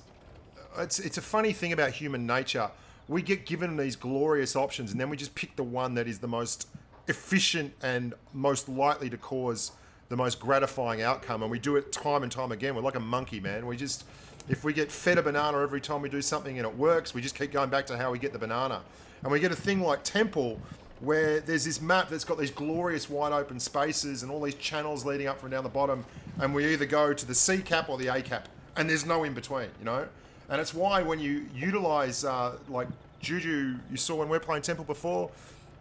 it's a funny thing about human nature. We get given these glorious options and then we just pick the one that is the most efficient and most likely to cause the most gratifying outcome, and we do it time and time again. We're like a monkey, man. We just, if we get fed a banana every time we do something and it works, we just keep going back to how we get the banana. And we get a thing like Temple, where there's this map that's got these glorious wide open spaces and all these channels leading up from down the bottom, and we either go to the C cap or the A cap, and there's no in between, you know? And it's why when you utilize, like Juju, you saw when we were playing Temple before,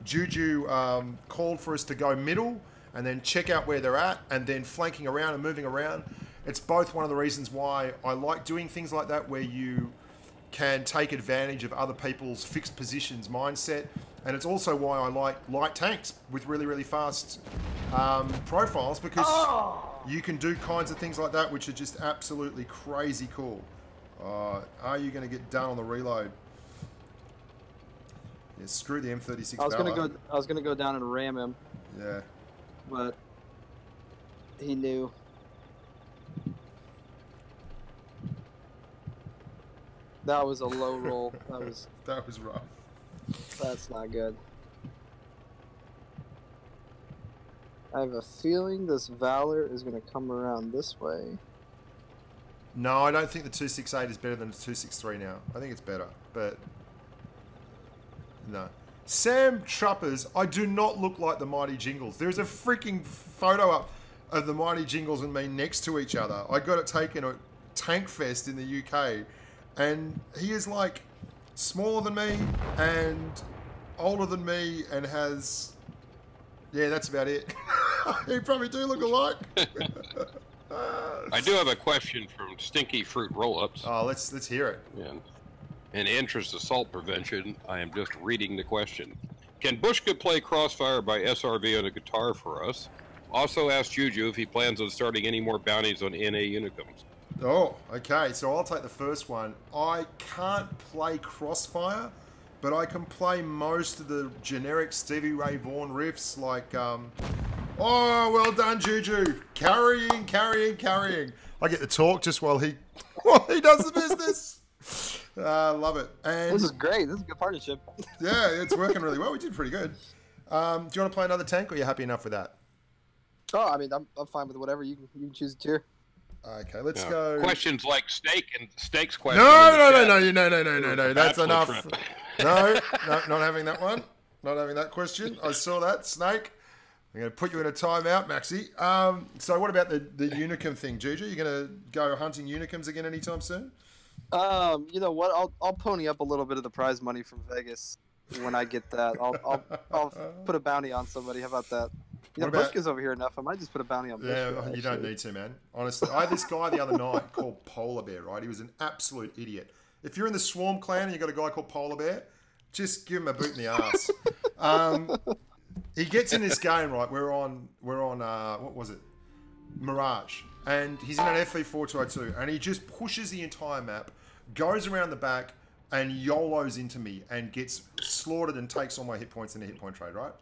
Juju called for us to go middle and then check out where they're at and then flanking around and moving around. It's both one of the reasons why I like doing things like that, where you can take advantage of other people's fixed positions mindset. And it's also why I like light tanks with really, really fast profiles, because you can do kinds of things like that which are just absolutely crazy cool. Are you going to get done on the reload? Yeah, screw the M36. I was gonna go down and ram him. Yeah. But he knew. That was a low roll. That was rough. That's not good. I have a feeling this Valor is gonna come around this way. No, I don't think the 268 is better than the 263 now. I think it's better, but no. Sam Truppers, I do not look like the Mighty Jingles. There's a freaking photo up of the Mighty Jingles and me next to each other. I got it taken at Tank Fest in the UK, and he is like smaller than me and older than me and has... Yeah, that's about it. You probably do look alike. I do have a question from Stinky Fruit Rollups. Oh, let's hear it. Yeah. In the interest of assault prevention, I am just reading the question. Can Bushka play Crossfire by SRV on a guitar for us? Also ask Juju if he plans on starting any more bounties on NA Unicums. Oh, okay. So I'll take the first one. I can't play Crossfire, but I can play most of the generic Stevie Ray Vaughan riffs, like, oh, well done, Juju. Carrying. I get to talk just while he does the business. Love it. And this is great. This is a good partnership. Yeah, it's working really well. We did pretty good. Do you want to play another tank, or are you happy enough with that? Oh, I mean, I'm fine with whatever. You can choose a tier. Okay, let's go. Questions like Snake and Snake's question. No. That's enough. No, not having that one. Not having that question. I saw that, Snake. I'm going to put you in a timeout, Maxi. So what about the Unicum thing, Juju? You going to go hunting Unicums again anytime soon? You know what? I'll pony up a little bit of the prize money from Vegas when I get that. I'll put a bounty on somebody. How about that? You know, Bushka's over here enough. I might just put a bounty on Bushka. Yeah, you don't need to, man. Honestly, I had this guy the other night called Polar Bear, right? He was an absolute idiot. If you're in the Swarm clan and you got a guy called Polar Bear, Just give him a boot in the ass. He gets in this game, right? We're on what was it? Mirage. And he's in an FV4202, and he just pushes the entire map, goes around the back, and YOLOs into me, and gets slaughtered and takes all my hit points in a hit point trade, right?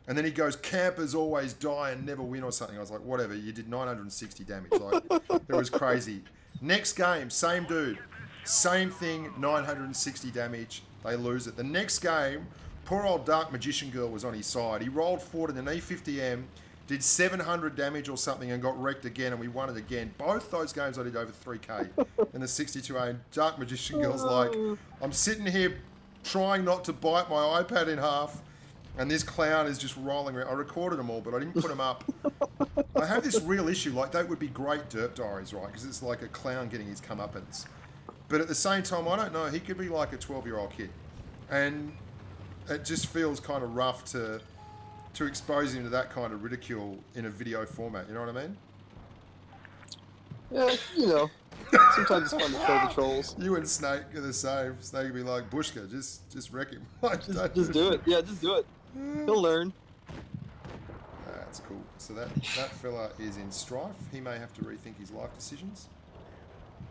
And then he goes, campers always die and never win or something. I was like, whatever, you did 960 damage. Like, it was crazy. Next game, same dude. Same thing, 960 damage. They lose it. The next game, poor old Dark Magician Girl was on his side. He rolled forward in an E50M, did 700 damage or something, and got wrecked again, and we won it again. Both those games I did over 3k in the 62A. And Dark Magician Girl's like, I'm sitting here trying not to bite my iPad in half, and this clown is just rolling around. I recorded them all, but I didn't put them up. I have this real issue. Like, that would be great Derp Diaries, right? Because it's like a clown getting his comeuppance. But at the same time, I don't know. He could be like a 12-year-old kid. And it just feels kind of rough to expose him to that kind of ridicule in a video format. You know what I mean? Yeah, you know. Sometimes it's fun to show the trolls. You and Snake are the same. Snake would be like, Bushka, just wreck him. Like, just do it. Yeah, just do it. He'll learn. That's cool. So that fella is in strife. He may have to rethink his life decisions.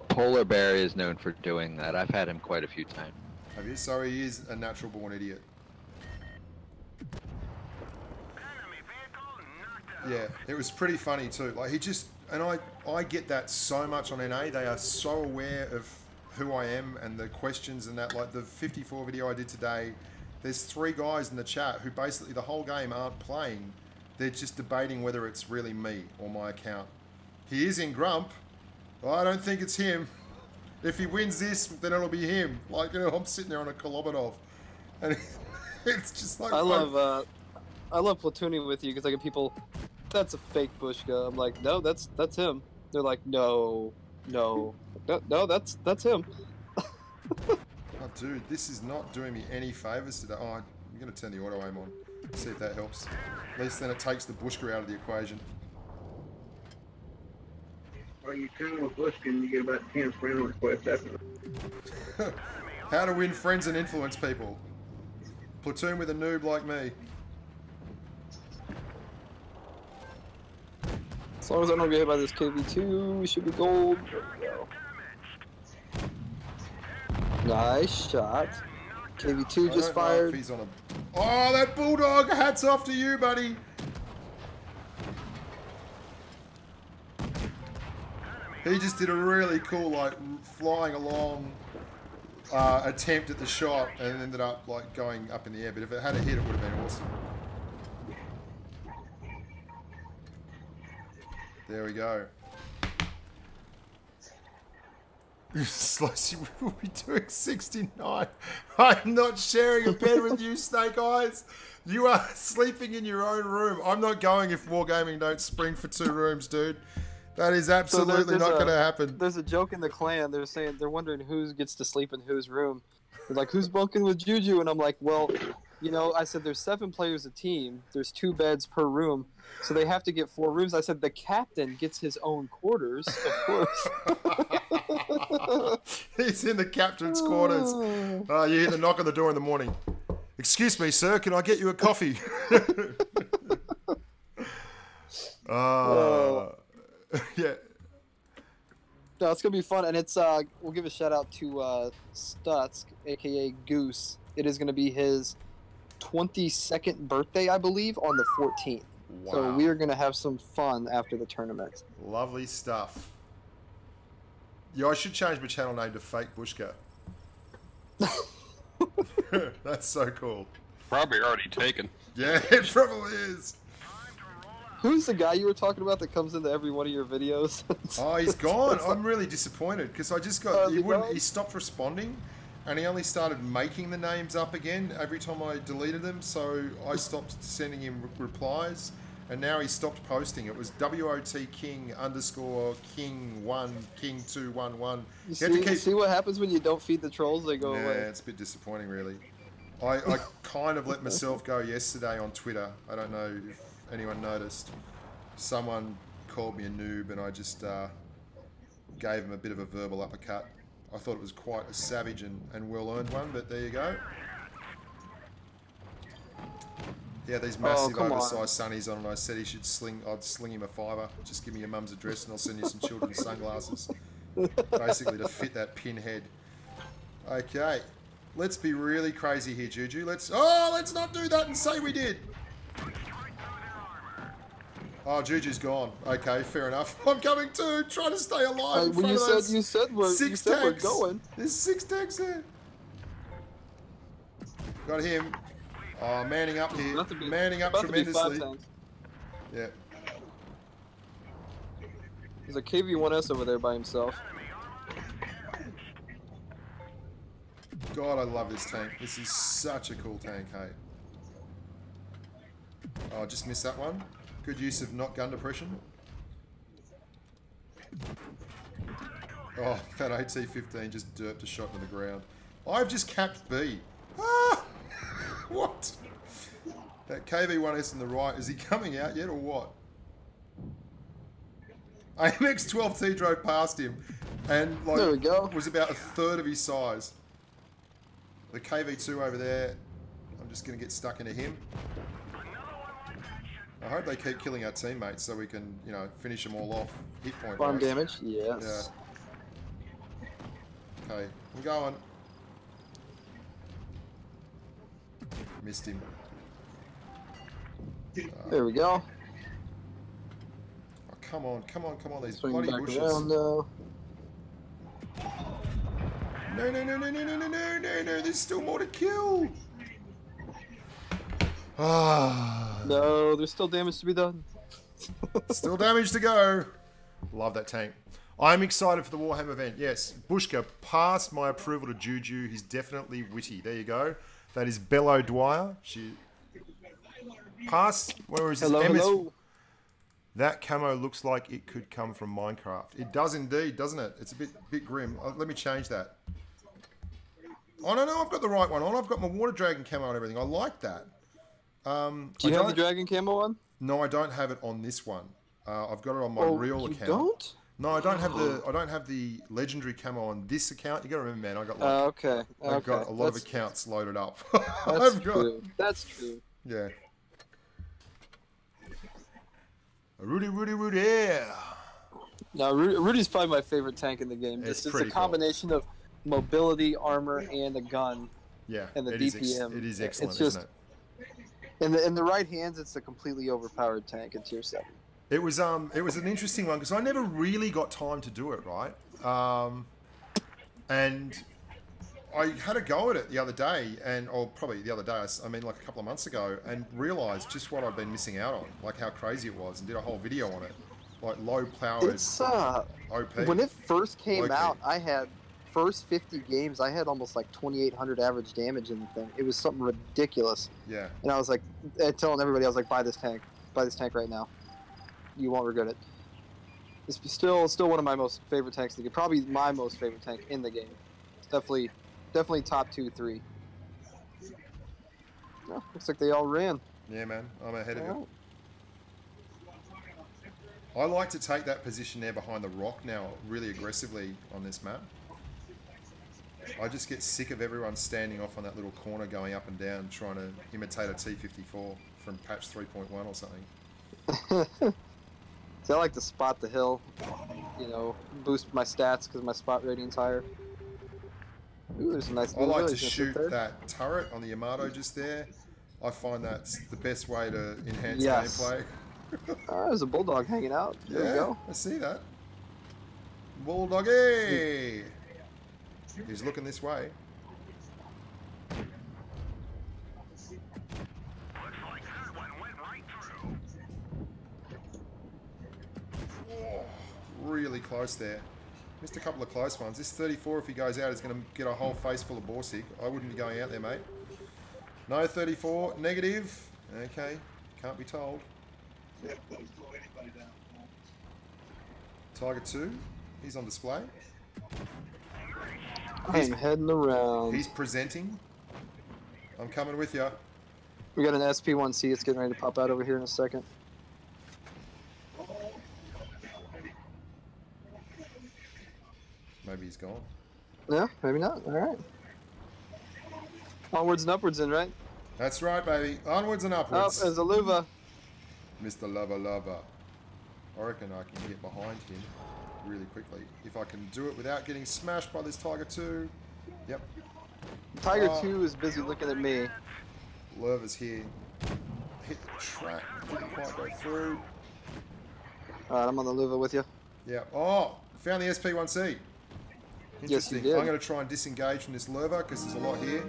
Polar Bear is known for doing that. I've had him quite a few times. Have you? So he is a natural born idiot. Yeah, it was pretty funny too. Like, he just, and I get that so much on NA. They are so aware of who I am and the questions and that. Like the 54 video I did today, there's 3 guys in the chat who basically the whole game aren't playing. They're just debating whether it's really me or my account. He is in Grump. Well, I don't think it's him. If he wins this, then it'll be him. Like, you know, I'm sitting there on a Kolobotov, and it's just like I love platooning with you because I get people, that's a fake Bushka. I'm like, no, that's him. They're like, no, that's him. Oh, dude, this is not doing me any favors today. Oh, I'm gonna turn the auto aim on. See if that helps. At least then it takes the Bushka out of the equation. Well, you turn with Bushka and you get about 10 friend requests after. How to win friends and influence people. Platoon with a noob like me. As long as I don't get hit by this KV2, we should be gold. Nice shot. KV2 just fired. He's on a... Oh, that Bulldog! Hats off to you, buddy! He just did a really cool, like, flying along attempt at the shot and ended up, like, going up in the air. But if it had a hit, it would have been awesome. There we go. Slicey will be doing 69. I'm not sharing a bed with you, Snake Eyes. You are sleeping in your own room. I'm not going if Wargaming don't spring for 2 rooms, dude. That is absolutely not going to happen. There's a joke in the clan. They're saying they're wondering who gets to sleep in whose room. They're like, who's bunking with Juju? And I'm like, well, you know, I said there's 7 players a team. There's 2 beds per room, so they have to get 4 rooms. I said the captain gets his own quarters, of course. He's in the captain's quarters. You hear the knock on the door in the morning. Excuse me, sir. Can I get you a coffee? Yeah. No, it's gonna be fun, and it's we'll give a shout out to Stutsk, aka Goose. It is gonna be his 22nd birthday, I believe, on the 14th. Wow. So we are gonna have some fun after the tournament. Lovely stuff. Yeah, I should change my channel name to Fake Bushka. That's so cool. Probably already taken. Yeah, it probably is. Who's the guy you were talking about that comes into every one of your videos? Oh, he's gone. I'm really disappointed because I just got he stopped responding, and he only started making the names up again every time I deleted them. So I stopped sending him replies, and now he stopped posting. It was WOT King _ King 1 King 211. See what happens when you don't feed the trolls? They go away. Yeah, it's a bit disappointing, really. I kind of let myself go yesterday on Twitter. I don't know if anyone noticed. Someone called me a noob, and I just gave him a bit of a verbal uppercut. I thought it was quite a savage and well-earned one, but there you go. Yeah, these massive come on. oversized sunnies on, and I said I'd sling him a $5. Just give me your mum's address and I'll send you some children's sunglasses. Basically to fit that pinhead. Okay. Let's be really crazy here, Juju. Let's not do that and say we did. Oh, Juju's gone. Okay, fair enough. I'm coming too. Trying to stay alive. Well, you said we're going. There's 6 tanks there. Got him. Oh, manning up here. Manning up tremendously. Yeah. There's a KV-1S over there by himself. God, I love this tank. This is such a cool tank, hey. Oh, I just missed that one. Good use of not gun depression. Oh, that AT-15 just derped a shot to the ground. I've just capped B. Ah! What? That KV-1S on the right, is he coming out yet or what? AMX-12T drove past him and like there we go. Was about a third of his size. The KV-2 over there, I'm just going to get stuck into him. I hope they keep killing our teammates so we can, you know, finish them all off. Hit point Farm wise. damage? Yes. Yeah. Okay, I'm going. Missed him. There we go. Oh, come on, come on, come on, these Swing bloody back bushes. around now. No, no, no, no, no, no, no, no, no, no, there's still more to kill. Ah. No, there's still damage to be done. Still damage to go. Love that tank. I'm excited for the Warhammer event. Yes, Bushka passed my approval to Juju. He's definitely witty. There you go. That is Bello Dwyer. She passed. Where is this? Hello. That camo looks like it could come from Minecraft. It does indeed, doesn't it? It's a bit grim. Let me change that. Oh no, I've got the right one on. I've got my water dragon camo and everything. I like that. Do you have the dragon camo on? No, I don't have it on this one. I've got it on my real account. You don't? No, I don't have the legendary camo on this account. You got to remember, man. I got okay. I've got a lot of accounts loaded up. That's true. That's true. Yeah. Rudy, yeah. No, Rudy's probably my favorite tank in the game. It's a combination of mobility, armor, and a gun. Yeah. And the DPM. It is excellent, it's just, isn't it? In the right hands, it's a completely overpowered tank in tier 7. It was an interesting one because I never really got time to do it, right? And I had a go at it the other day, or probably the other day, I mean like a couple of months ago, and realised just what I'd been missing out on, like how crazy it was, and did a whole video on it, like low-powered It's OP. when it first came out, I had first 50 games, I had almost like 2,800 average damage in the thing. It was something ridiculous. Yeah. And I was like, telling everybody, I was like, buy this tank right now. You won't regret it. It's still one of my most favorite tanks in the game. Probably my most favorite tank in the game. It's definitely top 2, 3. Oh, looks like they all ran. Yeah, man. I'm ahead of you. I like to take that position there behind the rock now really aggressively on this map. I just get sick of everyone standing off on that little corner going up and down trying to imitate a T-54 from patch 3.1 or something. See, I like to spot the hill, you know, boost my stats because my spot rating's higher. Ooh, there's a nice I like to shoot that turret on the Yamato just there. I find that's the best way to enhance gameplay. Oh, there's a bulldog hanging out. There we go. I see that. Bulldoggy! He's looking this way. Oh, really close there. Missed a couple of close ones. This 34, if he goes out, is going to get a whole face full of borsig. I wouldn't be going out there, mate. No 34. Negative. Okay. Can't be told. Tiger 2. He's on display. I'm heading around. He's presenting. I'm coming with you. We got an SP1C. It's getting ready to pop out over here in a second. Maybe he's gone. Yeah, maybe not. All right. Onwards and upwards then, right? That's right, baby. Onwards and Oh, upwards. there's a Luva. Mr. Lover. I reckon I can get behind him really quickly. If I can do it without getting smashed by this Tiger 2. Yep. Tiger 2 is busy looking at me. Lerva's here. Hit the track. Didn't quite go through. Alright, I'm on the Luva with you. Yeah. Oh, found the SP1C. Yes, you Interesting. did. I'm going to try and disengage from this Lerva because there's a lot here.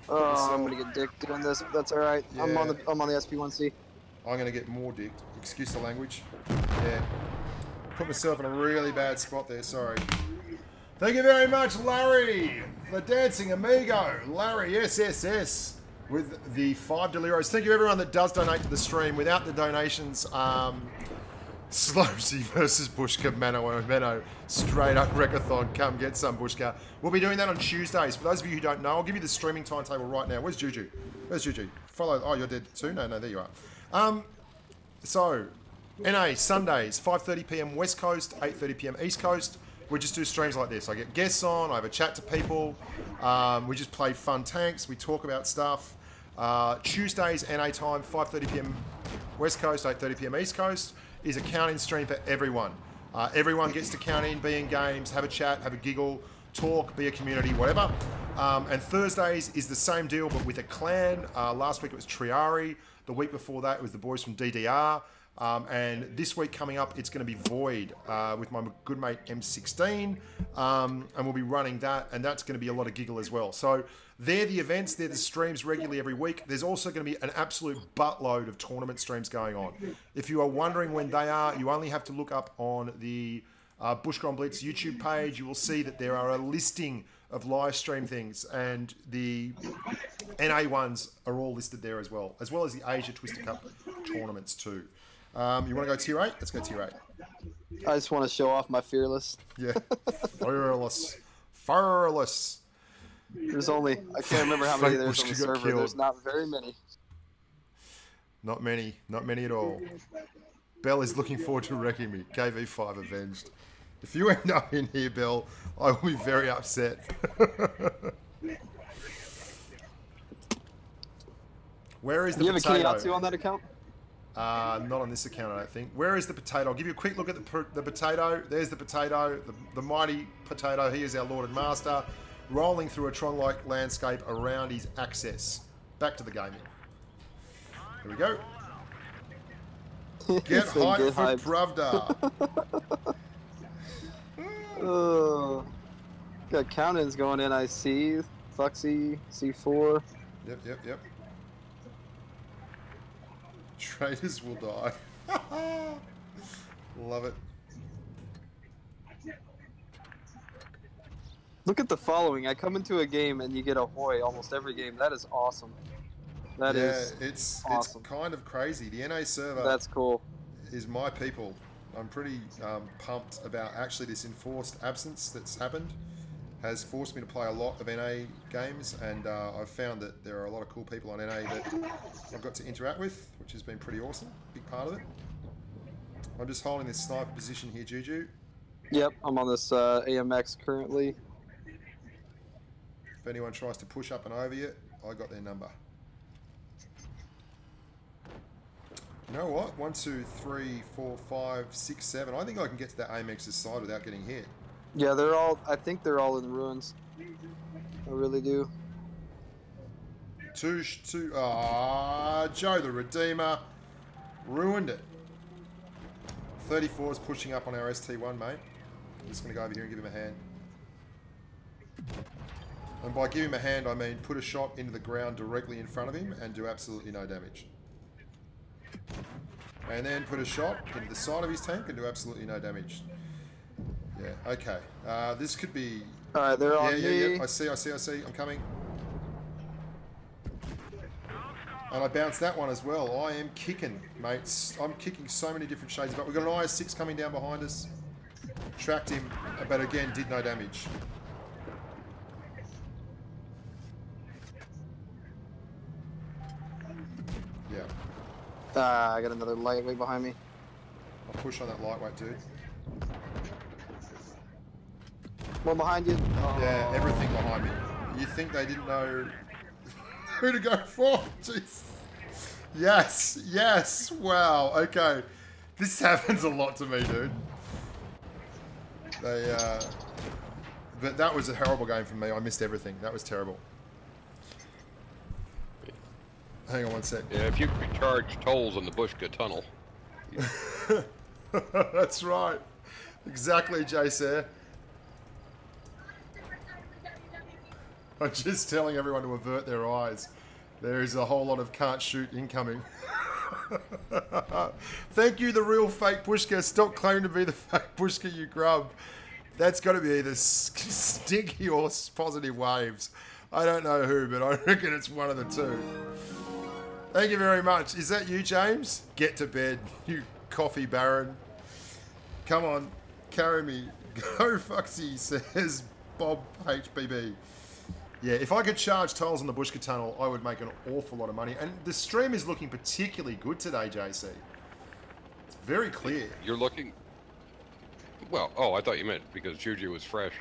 Oh, I'm gonna get dicked doing this. That's alright. Yeah. I'm on the SP1C. I'm going to get more dicked. Excuse the language. Yeah. Put myself in a really bad spot there. Sorry. Thank you very much, Larry, for dancing amigo. Larry SSS with the 5 Deliros. Thank you everyone that does donate to the stream. Without the donations, Slowsy versus Bushka, Mano, straight up Wreckathon. Come get some, Bushka. We'll be doing that on Tuesdays. For those of you who don't know, I'll give you the streaming timetable right now. Where's Juju? Where's Juju? Follow. Oh, you're dead too? No, there you are. So, NA, Sundays, 5:30 PM West Coast, 8:30 PM East Coast. We just do streams like this. I get guests on, I have a chat to people. We just play fun tanks. We talk about stuff. Tuesdays, NA time, 5:30 PM West Coast, 8:30 PM East Coast, is a count-in stream for everyone. Everyone gets to count in, be in games, have a chat, have a giggle, talk, be a community, whatever. And Thursdays is the same deal, but with a clan. Last week it was Triari. The week before that it was the boys from DDR. And this week coming up, it's going to be Void with my good mate M16. And we'll be running that, and that's going to be a lot of giggle as well. So they're the events, they're the streams regularly every week. There's also going to be an absolute buttload of tournament streams going on. If you are wondering when they are, you only have to look up on the Bushka on Blitz YouTube page. You will see that there are a listing of live stream things, and the NA ones are all listed there as well as the Asia Twister Cup tournaments too. You want to go tier 8? Let's go tier 8. I just want to show off my Fearless. Yeah. Fearless. There's only, I can't remember how many there's on the Bushka got server. killed. There's not very many. Not many at all. Bell is looking forward to wrecking me. KV5 avenged. If you end up in here, Bell, I will be very upset. Where is the Do you have potato? a Kiyatsu on that account? Not on this account, I don't think. Where is the potato? I'll give you a quick look at the potato. There's the potato, the mighty potato. He is our Lord and Master, rolling through a Tron-like landscape around his access. Back to the gaming. Here we go. Get hyped for Pravda. Oh, got count-ins going in, I see. Fuxy, C4. Yep. Traitors will die. Love it. Look at the following. I come into a game and you get a Hoy almost every game. That is awesome. That is it's awesome. It's kind of crazy. The NA server That's cool. is my people. I'm pretty pumped about actually this enforced absence that's happened. Has forced me to play a lot of NA games, and I've found that there are a lot of cool people on NA that I've got to interact with, which has been pretty awesome. Big part of it. I'm just holding this sniper position here, Juju. Yep, I'm on this AMX currently. If anyone tries to push up and over you, I got their number. You know what? 1, 2, 3, 4, 5, 6, 7. I think I can get to that AMX's side without getting hit. Yeah, they're all. I think they're all in ruins. I really do. Joe the Redeemer ruined it. 34 is pushing up on our ST1, mate. I'm just going to go over here and give him a hand. And by give him a hand, I mean put a shot into the ground directly in front of him and do absolutely no damage. And then put a shot into the side of his tank and do absolutely no damage. Yeah, okay. This could be... Alright, they're on me. Yeah. I see. I'm coming. And I bounced that one as well. I am kicking, mates. I'm kicking so many different shades. But we've got an IS-6 coming down behind us. Tracked him, but again, did no damage. Yeah. I got another lightweight behind me. I'll push on that lightweight, dude. One behind you. Oh. Yeah, everything behind me. You think they didn't know who to go for? Jeez. Yes, yes. Wow. Okay. This happens a lot to me, dude. But that was a horrible game for me. I missed everything. That was terrible. Hang on one sec. Yeah, if you could charge tolls in the Bushka tunnel. That's right. Exactly, JC. I'm just telling everyone to avert their eyes. There is a whole lot of can't shoot incoming. Thank you, the real fake Bushka. Stop claiming to be the fake Bushka, you grub. That's got to be either stinky or positive waves. I don't know who, but I reckon it's one of the two. Thank you very much. Is that you, James? Get to bed, you coffee baron. Come on, carry me. Go Foxy, says Bob HBB. Yeah, if I could charge tolls on the Bushka tunnel, I would make an awful lot of money. And the stream is looking particularly good today, JC. It's very clear. You're looking... Well, oh, I thought you meant because Juju was fresh.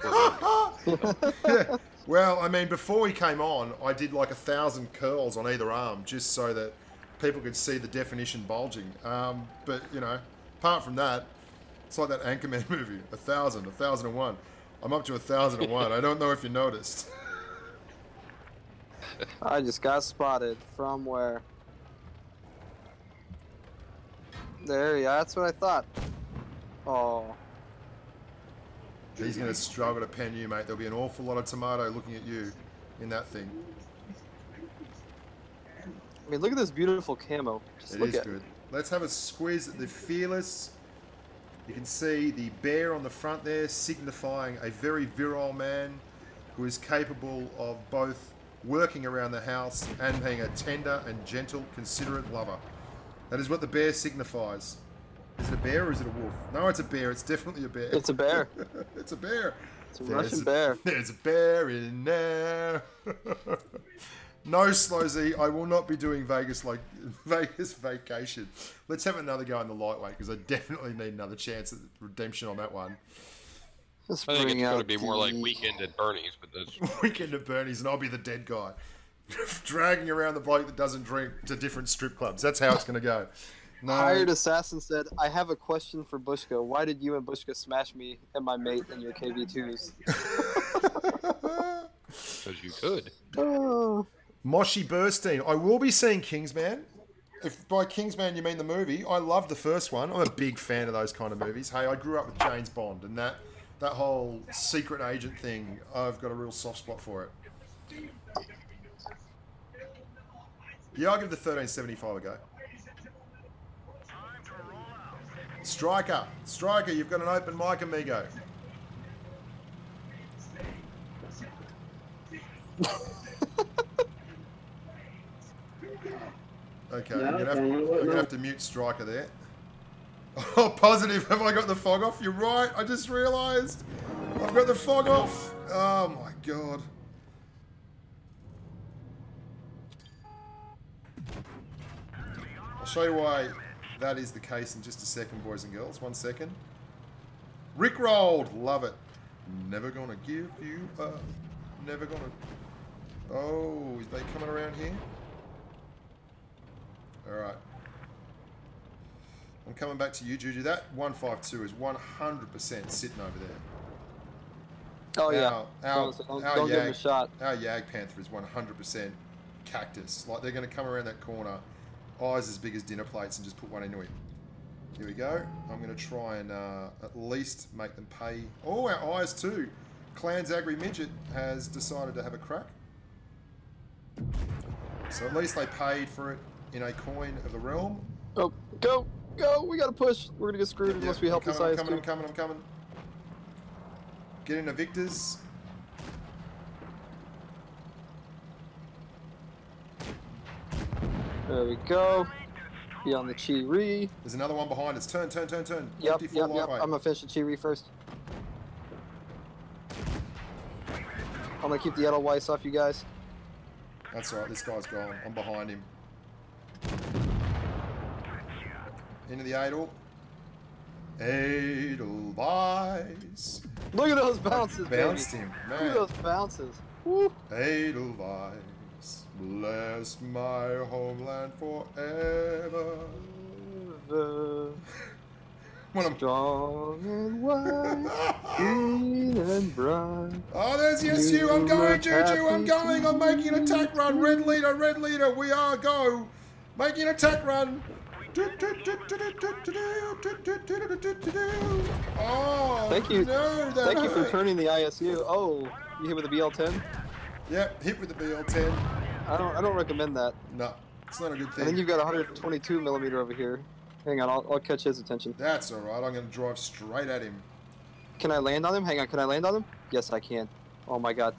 Yeah. Well, I mean, before he came on, I did like 1,000 curls on either arm just so that people could see the definition bulging. But, you know, apart from that, it's like that Anchorman movie, 1,000, 1,001. I'm up to 1,001. I don't know if you noticed. I just got spotted. From where? There, yeah, that's what I thought. Oh. He's going to struggle to pen you, mate. There'll be an awful lot of tomato looking at you in that thing. I mean, look at this beautiful camo. Just It look is at good. Let's have a squeeze at the Fearless. You can see the bear on the front there, signifying a very virile man who is capable of both working around the house and being a tender and gentle, considerate lover. That is what the bear signifies. Is it a bear or is it a wolf? No, it's a bear. It's definitely a bear. It's a bear. It's a bear. It's a Russian bear. There's a bear in there. No, Slow Z, I will not be doing Vegas vacation. Let's have another go in the lightweight because I definitely need another chance at redemption on that one. I think it's going to be more like Weekend at Bernie's, but this Weekend at Bernie's, and I'll be the dead guy, dragging around the bloke that doesn't drink to different strip clubs. That's how it's going to go. No. Hired Assassin said, I have a question for Bushka. Why did you and Bushka smash me and my mate in your KV2s? because you could. Oh. Moshi Burstein. I will be seeing Kingsman. If by Kingsman you mean the movie, I love the first one. I'm a big fan of those kind of movies. Hey, I grew up with James Bond, and that whole secret agent thing, I've got a real soft spot for it. Yeah, I'll give the 1375 a go. Striker, you've got an open mic, amigo. Okay, No, I'm gonna have to mute Striker there. Oh, positive. Have I got the fog off? You're right. I just realised. I've got the fog off. Oh my god. I'll show you why that is the case in just a second, boys and girls. 1 second. Rickrolled. Love it. Never gonna give you up. Never gonna... Oh, is they coming around here? Alright. I'm coming back to you, Juju. That 152 is 100% sitting over there. Oh, yeah. Our don't give him a shot. Our Yag Panther is 100% cactus. Like, they're going to come around that corner, eyes as big as dinner plates, and just put one into him. Here we go. I'm going to try and at least make them pay. Oh, our eyes too. Clans Agri Midget has decided to have a crack. So at least they paid for it in a coin of the realm. Oh, go! We gotta push. We're gonna get screwed unless we help this I'm coming. Get into Victor's. There we go. Be on the Chi-Ri. There's another one behind us. Turn. Yep. I'm gonna finish the Chi-Ri first. I'm gonna keep the Edelweiss off you guys. That's alright, this guy's gone. I'm behind him. Into the Adel. Edelweiss. Look at those bounces, Bounced baby. him, Look man. at those bounces. Woo. Edelweiss, bless my homeland forever. When I'm Strong and white, green and bright. Oh, there's the SU. I'm going, Juju. I'm going. I'm making an attack run. Red leader, red leader. We are go. Making an attack run. Oh, Thank you. No, Thank you for hurt. turning the ISU. Oh, you hit with the BL10? Yep, hit with the BL10. I don't recommend that. No, it's not a good And then thing. you've got 122 millimeter over here. Hang on, I'll catch his attention. That's all right. I'm going to drive straight at him. Can I land on him? Hang on, can I land on him? Yes, I can. Oh my god.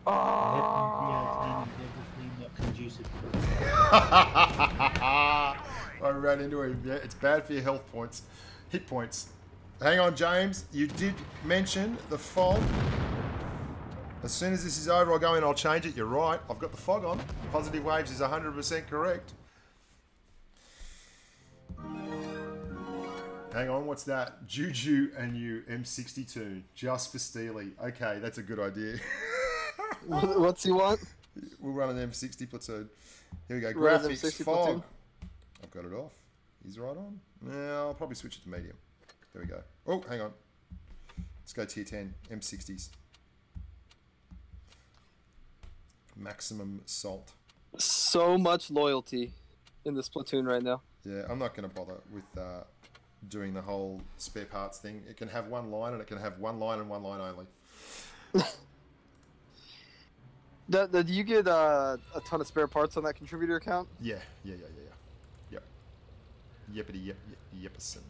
Oh! Not conducive. I ran into him. Yeah, it's bad for your health points, hit points. Hang on, James. You did mention the fog. As soon as this is over, I'll go in. I'll change it. You're right. I've got the fog on. Positive waves is 100% correct. Hang on, what's that? Juju and you, M62, just for Steely. Okay, that's a good idea. What's he want? We'll run an M60 platoon. Here we go. Run an Graphics, M60 fog. platoon? I've got it off. He's right on. Yeah, I'll probably switch it to medium. There we go. Oh, hang on. Let's go tier 10, M60s. Maximum salt. So much loyalty in this platoon right now. Yeah, I'm not going to bother with doing the whole spare parts thing. It can have one line, and it can have one line and one line only. Do you get a ton of spare parts on that contributor account? Yeah. Yep. Yippity yipperson.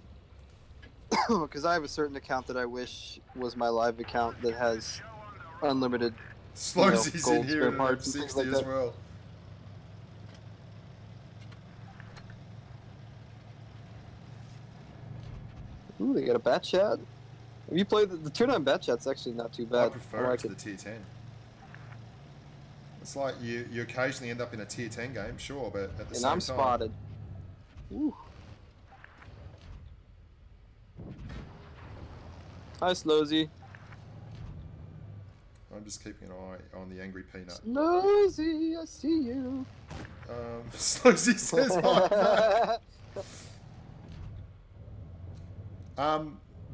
Because I have a certain account that I wish was my live account that has unlimited Slowsy's gold in here spare in parts and things M60 like as that. well. Ooh, they got a bat chat. Have you played the turn on bat chat's actually not too bad. I prefer like it to the tier 10. It's like you occasionally end up in a tier 10 game, sure, but at the And same I'm time... spotted. Ooh. Hi, Slowsy. I'm just keeping an eye on the angry peanut. Slowsy, I see you. Slowsy says hi.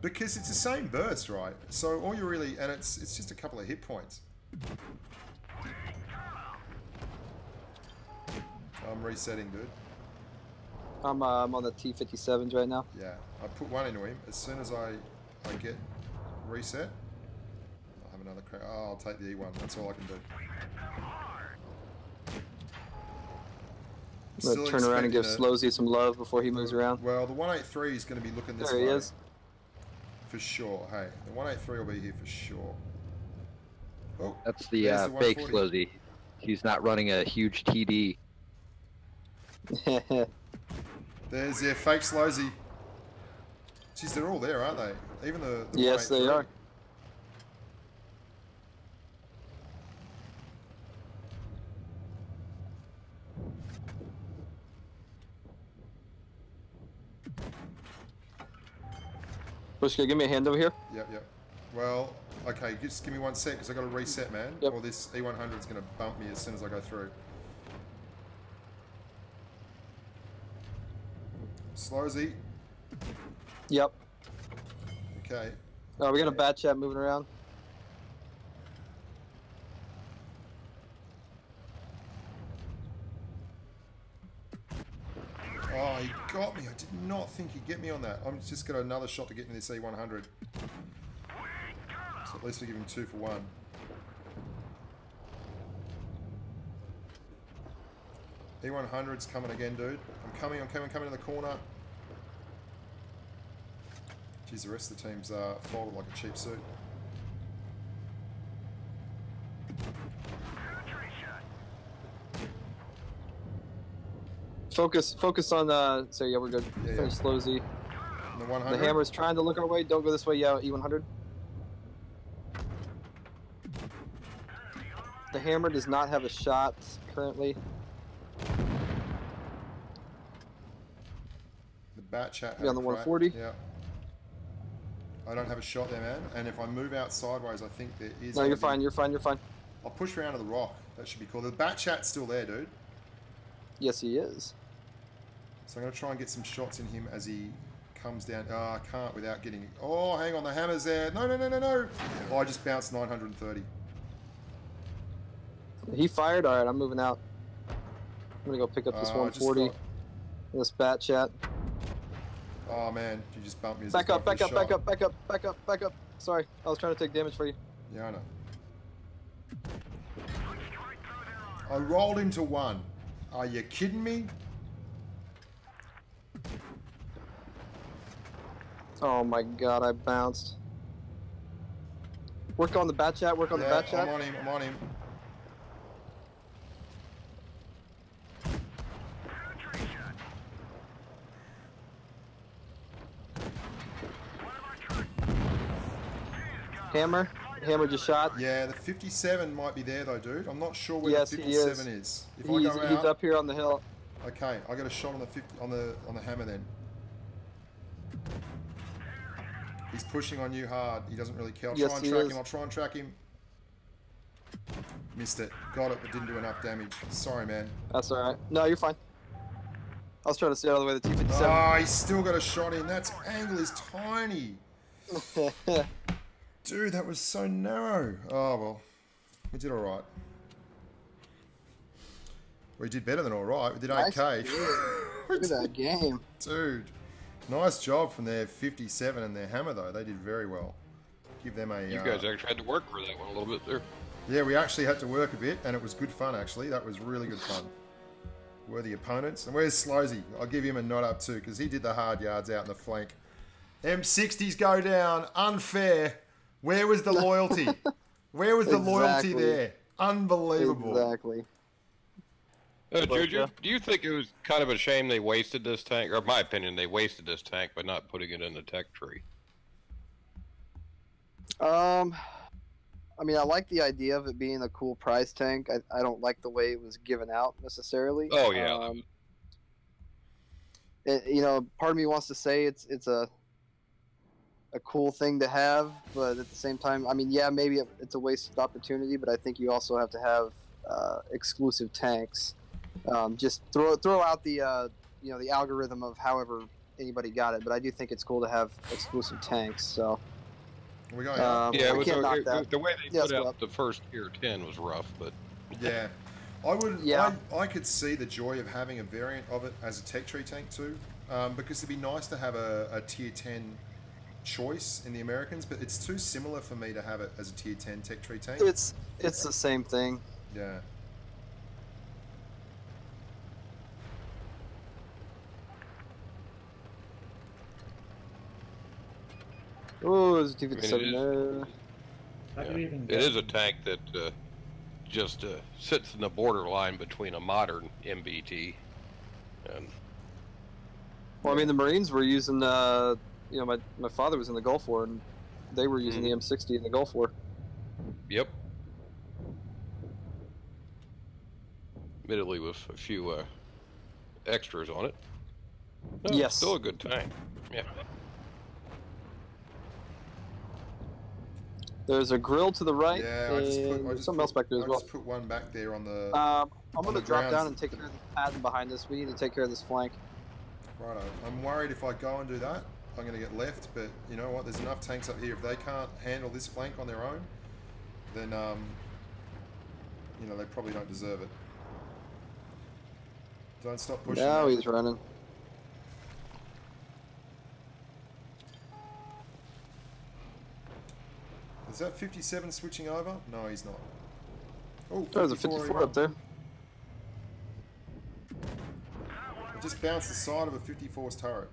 Because it's the same burst, right? So all you really... And it's just a couple of hit points. I'm resetting, dude. I'm on the T57s right now. Yeah, I put one into him. As soon as I get reset, I'll have another crack. Oh, I'll take the E1. That's all I can do. I'm gonna turn around and give Slowsy some love before he moves around. Well, the 183 is going to be looking this There way. he is. For sure. Hey, the 183 will be here for sure. Oh, That's the there's fake 140. Slowsy. He's not running a huge TD. There's their fake Slowsy. Jeez, they're all there, aren't they? Even the Yes, they 183. are. Bushka, give me a hand over here. Yep. Well, okay, just give me 1 sec, because I got to reset, man. Yep. Or this E100 is going to bump me as soon as I go through. Slowsy. Yep. Okay. We got a bat chat moving around. Oh, he got me. I did not think he'd get me on that. I'm just got another shot to get into this E100. So at least we give him 2 for 1. E100's coming again, dude. I'm coming in the corner. Jeez, the rest of the team's folded like a cheap suit. Focus on, so yeah, we're good. Yeah, Finish Slowsy. And the 100. The hammer's trying to look our way. Don't go this way. Yeah, E100. The hammer does not have a shot currently. The bat chat. Be on the 140? Yeah. I don't have a shot there, man. And if I move out sideways, I think there is... No, you're fine, you're fine, you're fine. I'll push around to the rock. That should be cool. The bat chat's still there, dude. Yes, he is. So I'm going to try and get some shots in him as he comes down. Oh, I can't without getting... Oh, hang on, the hammer's there. No, no, no, no, no. Oh, I just bounced 930. He fired? Alright, I'm moving out. I'm going to go pick up this 140. This bat chat. Oh, man. You just bumped me as back up, back up, back up, back up, back up, back up. Sorry, I was trying to take damage for you. Yeah, I know. I rolled into one. Are you kidding me? Oh my god, I bounced. Work on the bat chat, work on the bat chat. I'm on him, I'm on him. Hammer just shot. Yeah, the 57 might be there though, dude. I'm not sure where Yes, the he 57 is. If I He's go out, up here on the hill. okay, I got a shot on the 50 on the hammer then. He's pushing on you hard. He doesn't really care. I'll try and track him. I'll try and track him. Missed it. Got it, but didn't do enough damage. Sorry, man. That's alright. No, you're fine. I was trying to stay out of the way of the T-57. Oh, he's still got a shot in. That angle is tiny. Dude, that was so narrow. Oh, well. We did alright. We did better than alright. We did okay. Look at that game. Dude. Nice job from their 57 and their hammer, though. They did very well. Give them a... You guys actually had to work for that one a little bit there. Yeah, we actually had to work a bit, and it was good fun, actually. That was really good fun. Worthy opponents. And where's Slowsy? I'll give him a nod up, too, because he did the hard yards out in the flank. M60s go down. Unfair. Where was the loyalty? Where was the loyalty there? Unbelievable. Exactly. Juju, do you think it was kind of a shame they wasted this tank? Or in my opinion, they wasted this tank by not putting it in the tech tree. I mean, I like the idea of it being a cool prize tank. I don't like the way it was given out necessarily. Oh yeah. You know, part of me wants to say it's a cool thing to have, but at the same time, I mean, yeah, maybe it's a wasted opportunity, but I think you also have to have exclusive tanks. Just throw out the you know, the algorithm of however anybody got it, but I do think it's cool to have exclusive tanks. So we're going yeah, the way they put out up. the first tier 10 was rough, but yeah, I would. Yeah. I could see the joy of having a variant of it as a tech tree tank too, because it'd be nice to have a tier 10 choice in the Americans, but it's too similar for me to have it as a tier 10 tech tree tank. It's the same thing. Yeah. Oh, there's a T-57 there. It is a tank that just sits in the borderline between a modern MBT and... Well, I mean, the Marines were using, you know, my father was in the Gulf War, and they were using the M60 in the Gulf War. Yep. Admittedly with a few extras on it. No, yes. Still a good tank. Yeah. There's a grill to the right, Yeah, and there's something else back there as well. I just put one back there on the... I'm going to drop down and take care of the pattern behind us. We need to take care of this flank. Righto. I'm worried if I go and do that, I'm going to get left, but you know what? There's enough tanks up here. If they can't handle this flank on their own, then, you know, they probably don't deserve it. Don't stop pushing. Now he's running. Is that 57 switching over? No, he's not. Oh, There's a 54 up there. I just bounced the side of a 54's turret.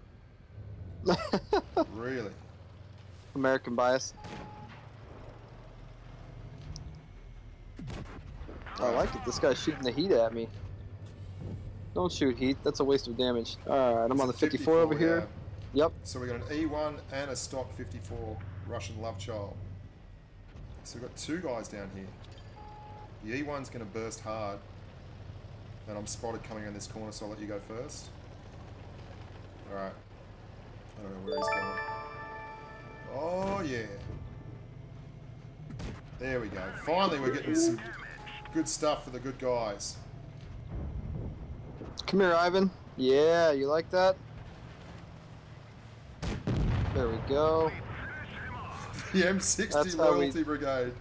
Really? American bias. I like it. This guy's shooting the heat at me. Don't shoot heat. That's a waste of damage. Alright, I'm on the 54 over here. Yeah. Yep. So we got an E1 and a stock 54 Russian love child. So we've got two guys down here. The E1's going to burst hard. And I'm spotted coming around this corner, so I'll let you go first. Alright. I don't know where he's going. Oh, yeah. There we go. Finally, we're getting some good stuff for the good guys. Come here, Ivan. Yeah, you like that? There we go. The M60 That's how Loyalty Brigade.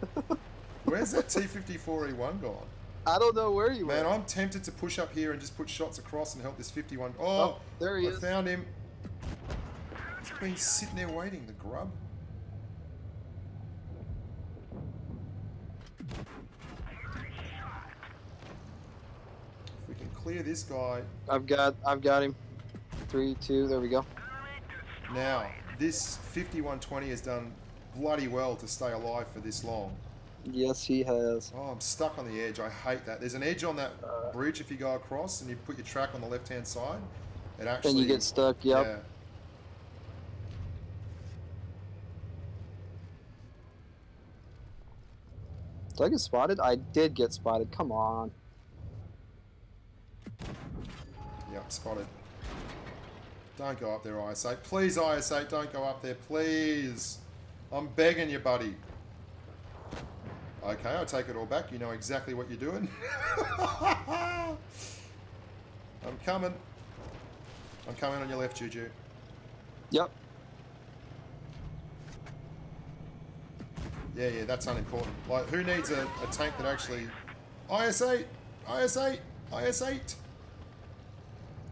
Where's that T-54E1 gone? I don't know where you Man, went. I'm tempted to push up here and just put shots across and help this 51. Oh, there he is. I found him. He's been sitting there waiting, the grub. If we can clear this guy. I've got him. 3, 2, there we go. Now, this 5120 has done bloody well to stay alive for this long. Yes, he has. Oh, I'm stuck on the edge. I hate that. There's an edge on that bridge if you go across and you put your track on the left-hand side. It actually... And you get stuck, yep. Yeah. Did I get spotted? I did get spotted. Come on. Yep, spotted. Don't go up there, IS-8. Please, IS-8, don't go up there, please. I'm begging you, buddy. Okay, I'll take it all back. You know exactly what you're doing. I'm coming. I'm coming on your left, Juju. Yep. Yeah, that's unimportant. Like, who needs a tank that actually... IS-8! IS-8! IS-8!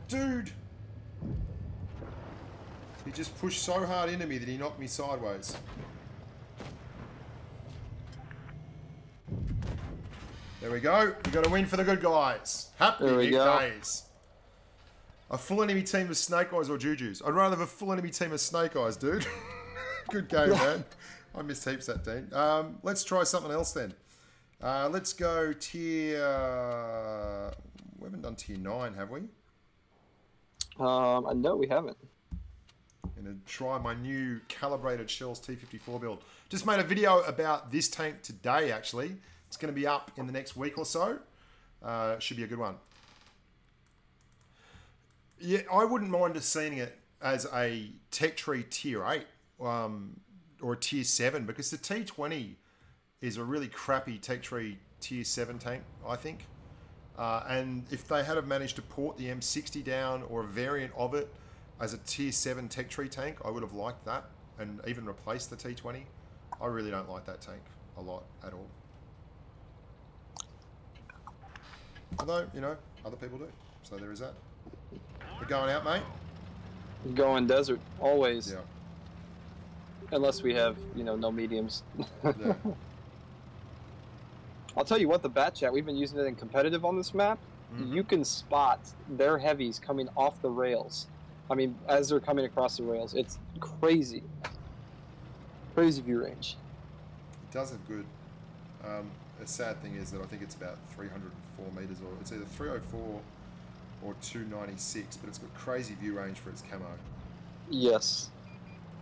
Dude! He just pushed so hard into me that he knocked me sideways. There we go. We got a win for the good guys. Happy days. A full enemy team of Snake Eyes or Jujus. I'd rather have a full enemy team of Snake Eyes, dude. Good game, man. I missed heaps that team. Let's try something else then. Let's go tier... We haven't done tier 9, have we? No, we haven't. I'm going to try my new calibrated Shells T54 build. Just made a video about this tank today, actually. It's going to be up in the next week or so. Should be a good one. Yeah, I wouldn't mind just seeing it as a tech tree tier 8 or a tier 7 because the T20 is a really crappy tech tree tier 7 tank, I think. And if they had have managed to port the M60 down or a variant of it as a tier 7 tech tree tank, I would have liked that and even replaced the T20. I really don't like that tank a lot at all. Although, you know, other people do. So there is that. We're going out, mate? Going desert, always. Yeah. Unless we have, you know, no mediums. Yeah. I'll tell you what, the bat chat, we've been using it in competitive on this map. You can spot their heavies coming off the rails. I mean, as they're coming across the rails. It's crazy. Crazy view range. It does have good. The sad thing is that I think it's about 304 meters, or it's either 304 or 296, but it's got crazy view range for its camo. Yes.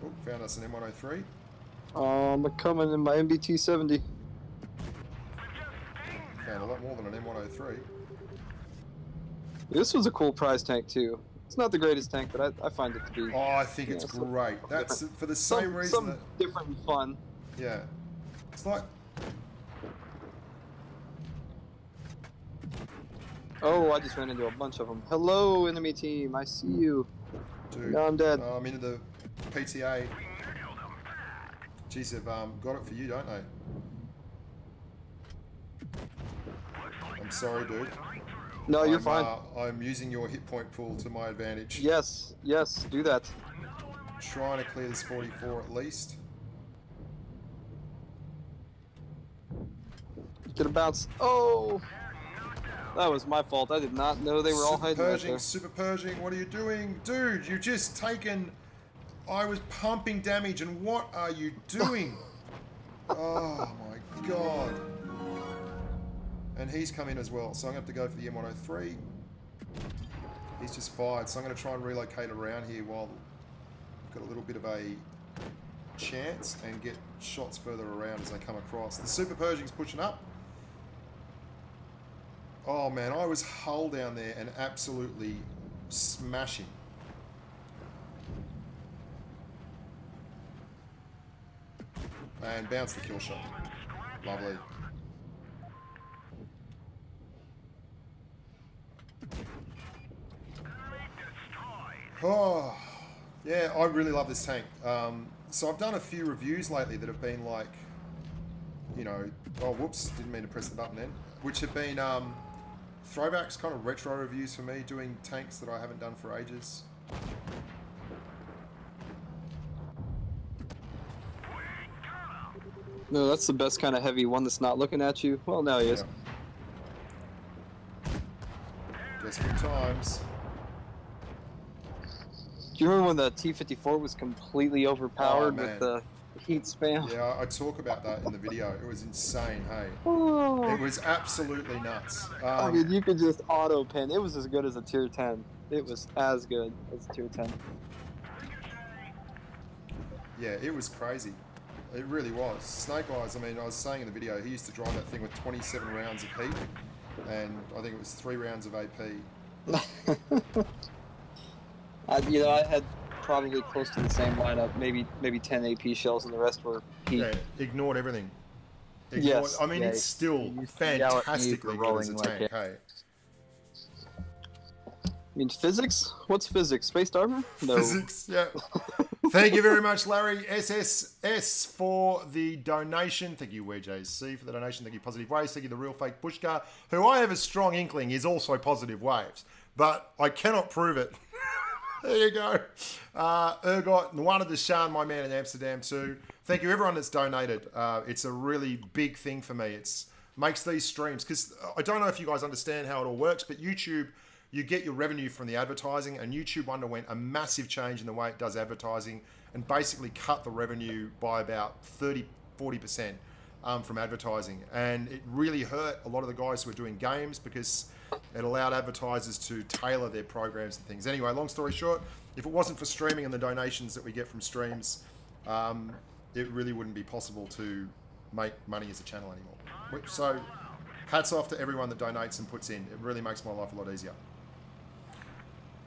Oh, found us an M103. I'm coming in my MBT 70. Found a lot more than an M103. This was a cool prize tank too. It's not the greatest tank, but I find it to be. Oh, I think it's great. That's for the same reason. Some different and fun. Yeah. It's like... Oh, I just ran into a bunch of them. Hello, enemy team. I see you. Dude, no, I'm dead. I'm into the PTA. Geez, they've got it for you, don't they? I'm sorry, dude. No, you're fine. I'm using your hit point pool to my advantage. Yes, yes, do that. Trying to clear this 44 at least. Get a bounce. Oh! That was my fault. I did not know they were all hiding right there. Super Pershing, what are you doing? Dude, you just taken... I was pumping damage, and what are you doing? Oh my god. And he's come in as well, so I'm going to have to go for the M103. He's just fired, so I'm going to try and relocate around here while I've got a little bit of a chance and get shots further around as I come across. The Super Pershing's pushing up. Oh man, I was hull down there and absolutely smashing. And bounce the kill shot. Lovely. Oh, yeah, I really love this tank. So I've done a few reviews lately that have been like, you know, oh, whoops, didn't mean to press the button then, which have been throwbacks, kind of retro reviews for me, doing tanks that I haven't done for ages. No, that's the best kind of heavy one that's not looking at you. Well, now he is. Yeah. Desperate times. Do you remember when the T-54 was completely overpowered with the heat spam? Yeah, I talk about that in the video. It was insane, hey? Oh. It was absolutely nuts. I mean, you could just auto-pin. It was as good as a tier 10. It was as good as a tier 10. Yeah, it was crazy. It really was. Snake Eyes, I mean, I was saying in the video, he used to drive that thing with 27 rounds of heat, and I think it was 3 rounds of AP. You know, I had probably close to the same lineup, maybe 10 AP shells, and the rest were heat. Yeah, ignored everything. Yes. I mean, yeah, it's still fantastically good as a tank, hey? I mean, physics? What's physics? Spaced armor? No. Physics, yeah. Thank you very much, Larry SSS, for the donation. Thank you, WJC, for the donation. Thank you, Positive Waves. Thank you, the real fake Bushka, who I have a strong inkling is also Positive Waves, but I cannot prove it. There you go. Ergot, Nwana Deshan, my man in Amsterdam too. Thank you, everyone that's donated. It's a really big thing for me. It makes these streams, because I don't know if you guys understand how it all works, but YouTube, you get your revenue from the advertising, and YouTube underwent a massive change in the way it does advertising and basically cut the revenue by about 30-40% from advertising. And it really hurt a lot of the guys who were doing games, because it allowed advertisers to tailor their programs and things. Anyway, long story short, if it wasn't for streaming and the donations that we get from streams, it really wouldn't be possible to make money as a channel anymore. So hats off to everyone that donates and puts in. It really makes my life a lot easier.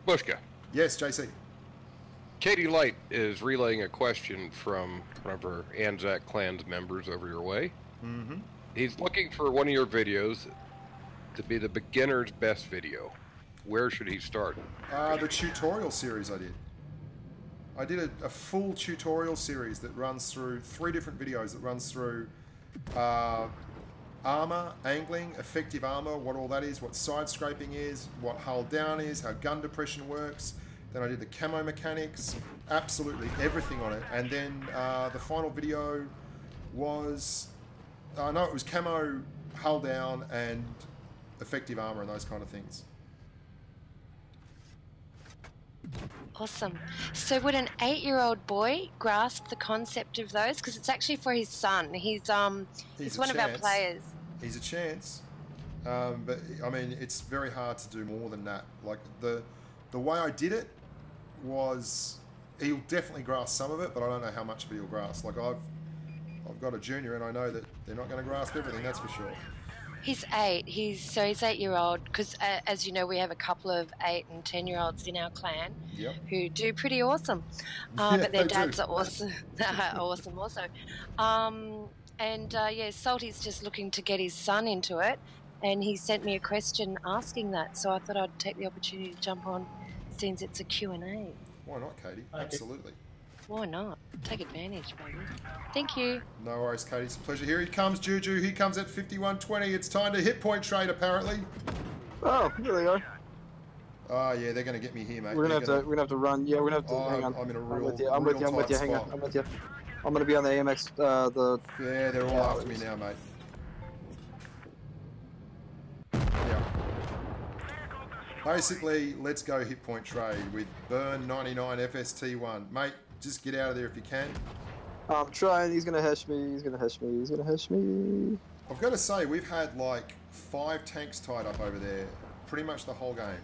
Bushka. Yes, JC. Katie Light is relaying a question from one of her Anzac Clan's members over your way. Mm-hmm. He's looking for one of your videos to be the beginner's best video. Where should he start? The tutorial series I did. I did a full tutorial series that runs through 3 different videos that runs through armor, angling, effective armor, what all that is, what side scraping is, what hull down is, how gun depression works. Then I did the camo mechanics, absolutely everything on it. And then the final video was, no, it was camo, hull down, and effective armor and those kind of things. Awesome. So would an 8-year-old boy grasp the concept of those? Because it's actually for his son. He's one of our players. He's a chance. But, I mean, it's very hard to do more than that. Like, the way I did it was, he'll definitely grasp some of it, but I don't know how much of it he'll grasp. Like, I've got a junior, and I know that they're not going to grasp everything, that's for sure. He's 8. He's 8-year-old, because as you know, we have a couple of 8 and 10-year-olds in our clan who do pretty awesome, but their dads are awesome, awesome also. Yeah, Salty's just looking to get his son into it, and he sent me a question asking that, so I thought I'd take the opportunity to jump on, since it's a Q&A. Why not, Katie? Absolutely. Why not? Take advantage, baby. Thank you. No worries, Katie. It's a pleasure. Here he comes, Juju. He comes at 51.20. It's time to hit point trade, apparently. Oh, here they are. Oh, yeah, they're going to get me here, mate. We're gonna have to run. Yeah, we're gonna have to. Hang on. I'm in a real. I'm with you. Hang on. I'm with you. I'm gonna be on the AMX. Yeah, they're all after me now, mate. Yeah. Basically, let's go hit point trade with Burn 99 FST1, mate. Just get out of there if you can. I'm trying. He's gonna hesh me. He's gonna hesh me. He's gonna hesh me. I've got to say, we've had like 5 tanks tied up over there pretty much the whole game.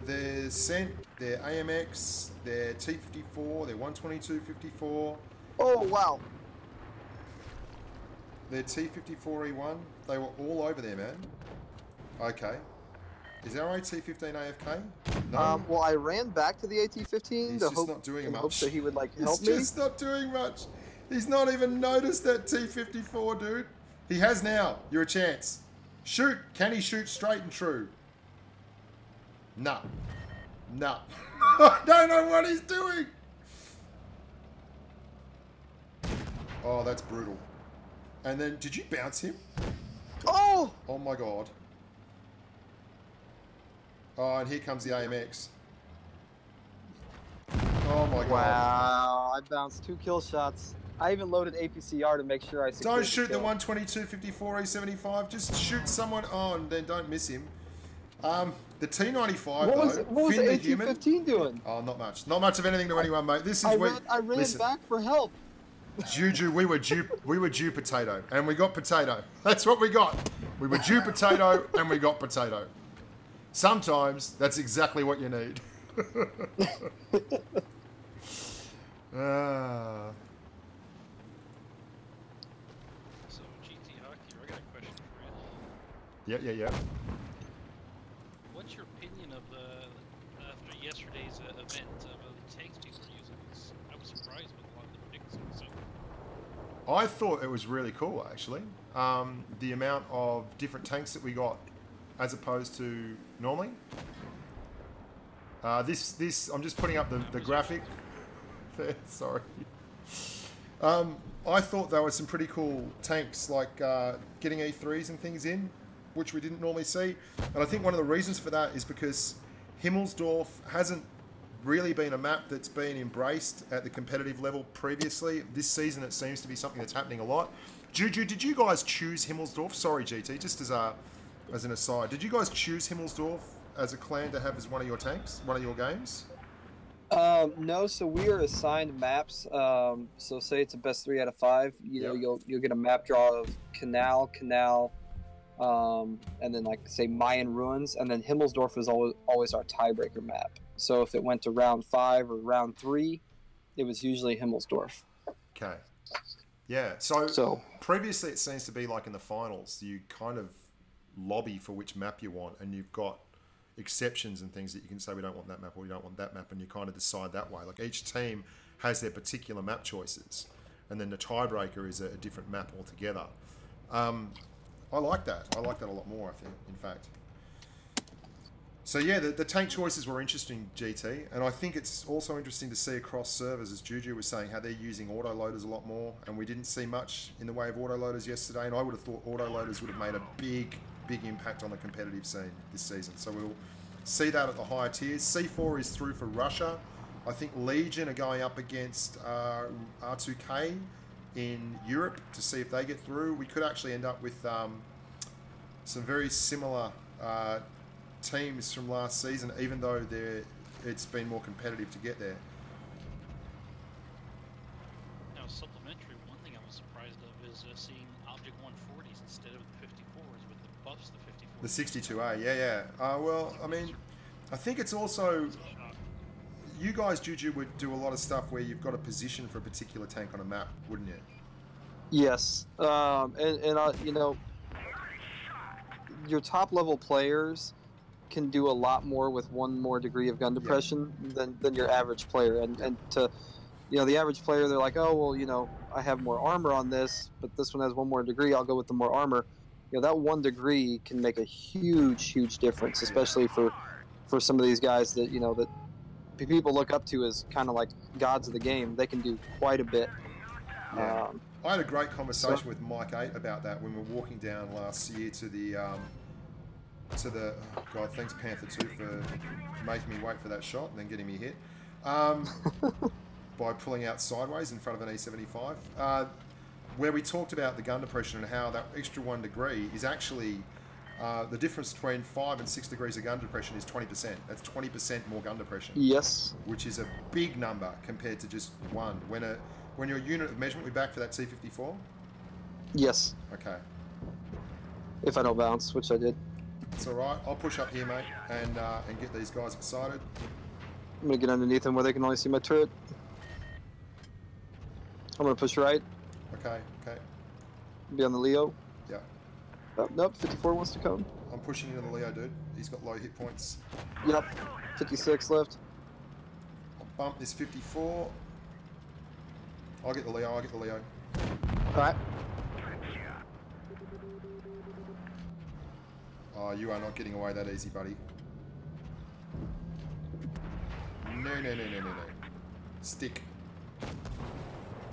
They're Cent, they're AMX, they're T54, they're 122-54. Oh, wow. They're T54E1. They were all over there, man. Okay. Is our AT-15 AFK? No. Well, I ran back to the AT-15 He's to just hope, not doing in much. hopes that he would like help He's me. just not doing much. He's not even noticed that T-54, dude. He has now. You're a chance. Shoot. Can he shoot straight and true? No. No. I don't know what he's doing. Oh, that's brutal. And then, did you bounce him? Oh! Oh my god. Oh, and here comes the AMX. Oh my god. Wow, I bounced 2 kill shots. I even loaded APCR to make sure I secured Don't shoot the kill. 122, 54, E75. Just shoot someone on, then don't miss him. The T95 What was Finn the the Human. AT-15 doing? Oh, not much. Not much of anything to anyone, mate. This is I where ran listen, back for help. Juju, we were due potato, and we got potato. That's what we got. We were due potato, and we got potato. Sometimes that's exactly what you need. So, GT Hockey, I got a question for you. Yeah. What's your opinion of after yesterday's event of the tanks people were using? 'Cause I was surprised with a lot of the predictions. So. I thought it was really cool, actually. The amount of different tanks that we got as opposed to normally. This I'm just putting up the graphic. Sorry. I thought there were some pretty cool tanks, like getting E3s and things in, which we didn't normally see. And I think one of the reasons for that is because Himmelsdorf hasn't really been a map that's been embraced at the competitive level previously. This season it seems to be something that's happening a lot. Juju, did you guys choose Himmelsdorf? Sorry, GT, just as an aside. Did you guys choose Himmelsdorf as a clan to have as one of your tanks, one of your games? No, so we are assigned maps. So say it's a best 3 out of 5. You know, you'll get a map draw of Canal, and then like say Mayan ruins, and then Himmelsdorf is always our tiebreaker map. So if it went to round 5 or round 3, it was usually Himmelsdorf. Okay. Yeah. So previously it seems to be like in the finals, you kind of lobby for which map you want, and you've got exceptions and things that you can say we don't want that map or we don't want that map, and you kind of decide that way. Like each team has their particular map choices, and then the tiebreaker is a different map altogether. I like that. I like that a lot more, I think, in fact. So yeah, the tank choices were interesting, GT, and I think it's also interesting to see across servers, as Juju was saying, how they're using autoloaders a lot more, and we didn't see much in the way of autoloaders yesterday, and I would have thought autoloaders would have made a big impact on the competitive scene this season. So we'll see that at the higher tiers. C4 is through for Russia. I think Legion are going up against R2K in Europe to see if they get through. We could actually end up with some very similar teams from last season, even though it's been more competitive to get there. Now, supplementary, one thing I was surprised of is seeing Object 140s instead of the 54s with the buffs the 54s. The 62A, yeah. Well, I mean, I think it's also... You guys, Juju, would do a lot of stuff where you've got a position for a particular tank on a map, wouldn't you? Yes, you know, your top level players can do a lot more with one more degree of gun depression than your average player, and to, you know, the average player, they're like, oh well, you know, I have more armor on this, but this one has one more degree, I'll go with the more armor. You know, that 1 degree can make a huge difference, especially for some of these guys that, you know, that people look up to as kind of like gods of the game. They can do quite a bit. Yeah. I had a great conversation with Mike 8 about that when we were walking down last year to the oh God, thanks Panther 2 for making me wait for that shot and then getting me hit by pulling out sideways in front of an E75, where we talked about the gun depression and how that extra 1 degree is actually the difference between 5 and 6 degrees of gun depression is 20%. That's 20% more gun depression. Yes. Which is a big number compared to just 1. When your unit of measurement, we back for that T54? Yes. Okay. If I don't bounce, which I did. It's alright. I'll push up here, mate, and get these guys excited. I'm going to get underneath them where they can only see my turret. I'm going to push right. Okay. Be on the Leo. Yeah. Oh, nope, 54 wants to come. I'm pushing into the Leo, dude. He's got low hit points. Yep. 56 left. I'll bump this 54. I'll get the Leo. I'll get the Leo. All right. Oh, you are not getting away that easy, buddy. No, no, no, no, no, no. Stick.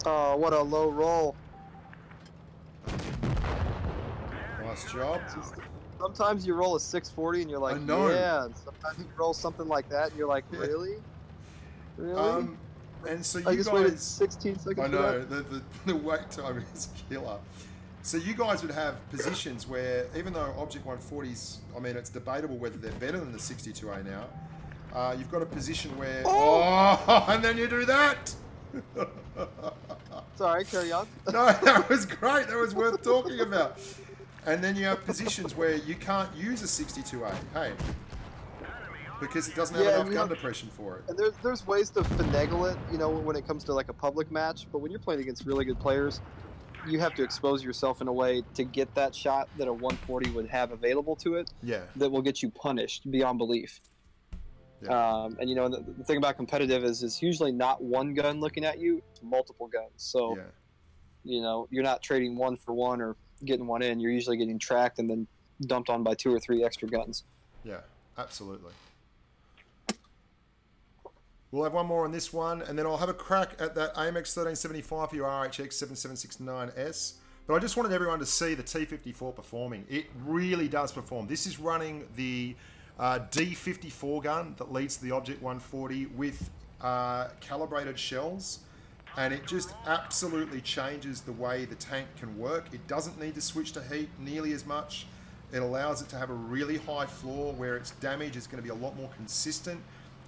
Oh, what a low roll. Nice job. Sometimes you roll a 640 and you're like, I know. yeah. And sometimes you roll something like that and you're like, really? Really? And so you I just guys... waited 16 seconds I for know, that. the wait time is killer. So you guys would have positions where, even though Object 140s, I mean, it's debatable whether they're better than the 62A now, you've got a position where... Oh, and then you do that! Sorry, carry on. No, that was great. That was worth talking about. And then you have positions where you can't use a 62A, hey, because it doesn't have enough gun depression for it. And there's ways to finagle it, you know, when it comes to like a public match. But when you're playing against really good players, you have to expose yourself in a way to get that shot that a 140 would have available to it. Yeah. That will get you punished beyond belief. Yeah. And you know, the thing about competitive is it's usually not one gun looking at you, it's multiple guns. So, you know, you're not trading one for one or getting one in. You're usually getting tracked and then dumped on by 2 or 3 extra guns. Yeah, absolutely. We'll have one more on this one, and then I'll have a crack at that AMX 1375 for your RHX 7769S. But I just wanted everyone to see the T54 performing. It really does perform. This is running the D54 gun that leads to the Object 140 with calibrated shells, and it just absolutely changes the way the tank can work. It doesn't need to switch to heat nearly as much. It allows it to have a really high floor where its damage is going to be a lot more consistent,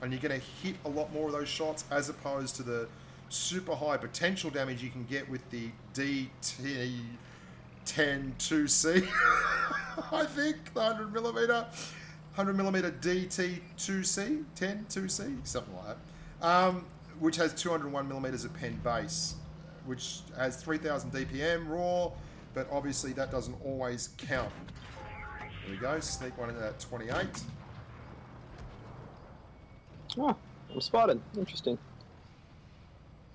and you're going to hit a lot more of those shots as opposed to the super high potential damage you can get with the DT10-2C. I think the 100mm DT2C, 10-2C, something like that, which has 201mm of pen base, which has 3000 DPM raw, but obviously that doesn't always count. There we go, sneak one into that 28. Oh, I'm spotted. Interesting.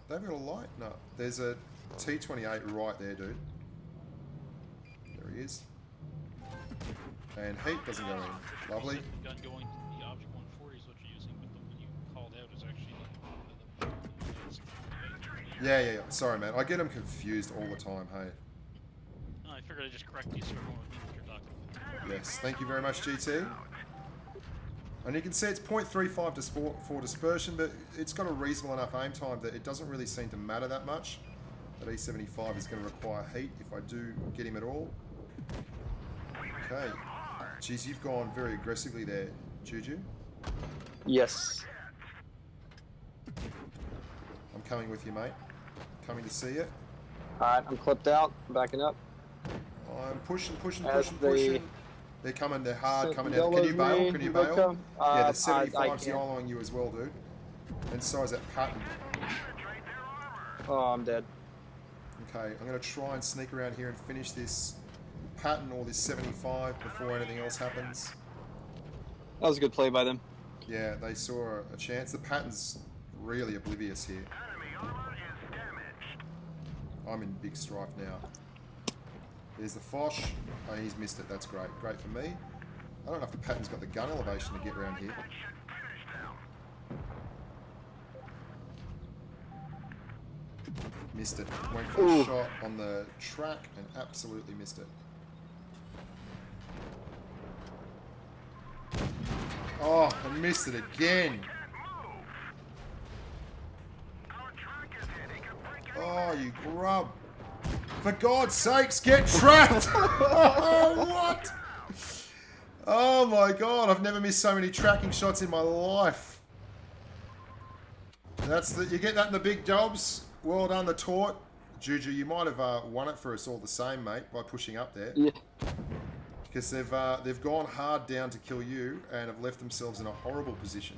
They've got a light? No. There's a T28 right there, dude. There he is. And heat doesn't go in. Lovely. The gun going, the Object 140 is what you're using, but the one you called out is actually the Yeah. Sorry, man. I get them confused all the time, hey. I figured I'd just correct you so everyone would know what you're talking about. Yes, thank you very much, GT. And you can see it's 0.35 for dispersion, but it's got a reasonable enough aim time that it doesn't really seem to matter that much. That E75 is going to require heat if I do get him at all. Okay. Geez, you've gone very aggressively there, Juju. Yes. I'm coming with you, mate. Coming to see you. Alright, I'm clipped out. I'm backing up. I'm pushing. They They're coming, they're hard coming down. Can you bail? Can you bail? Yeah, the 75's YOLOing you as well, dude. And so is that Patton. Oh, I'm dead. Okay, I'm going to try and sneak around here and finish this Patton or this 75 before anything else happens. That was a good play by them. Yeah, they saw a chance. The Patton's really oblivious here. I'm in big strife now. There's the Foch. Oh, he's missed it. That's great. Great for me. I don't know if the Patton's got the gun elevation to get around here. Missed it. Went for a shot on the track and absolutely missed it. Oh, I missed it again. Oh, you grub. For God's sakes, get trapped! Oh, what? Oh my God, I've never missed so many tracking shots in my life. You get that in the big jobs. Well done, the tort. Juju, you might have won it for us all the same, mate, by pushing up there. Yeah. Because they've gone hard down to kill you and have left themselves in a horrible position.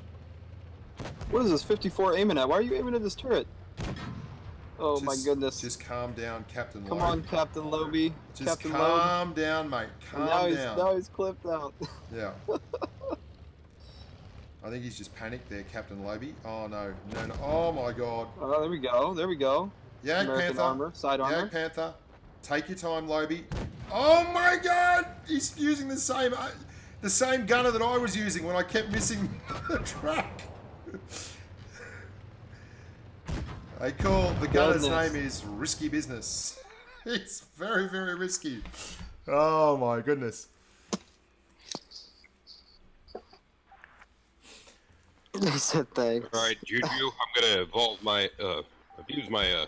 What is this 54 aiming at? Why are you aiming at this turret? Oh my goodness. Just calm down, Captain Lobe. Come on, Captain Lobe. Just Captain calm Lobe. down, mate. Calm down. Now he's clipped out. Yeah. I think he's just panicked there, Captain Lobe. Oh, no. No. Oh, my God. Oh, there we go. There we go. Yank American Panther. armor. Side armor. Yank Panther. Take your time, Lobe. Oh, my God. He's using the same gunner that I was using when I kept missing the track. Hey, cool. The gunner's name is Risky Business. It's very, very risky. Oh, my goodness. He said thanks. All right, Juju, I'm going to abuse my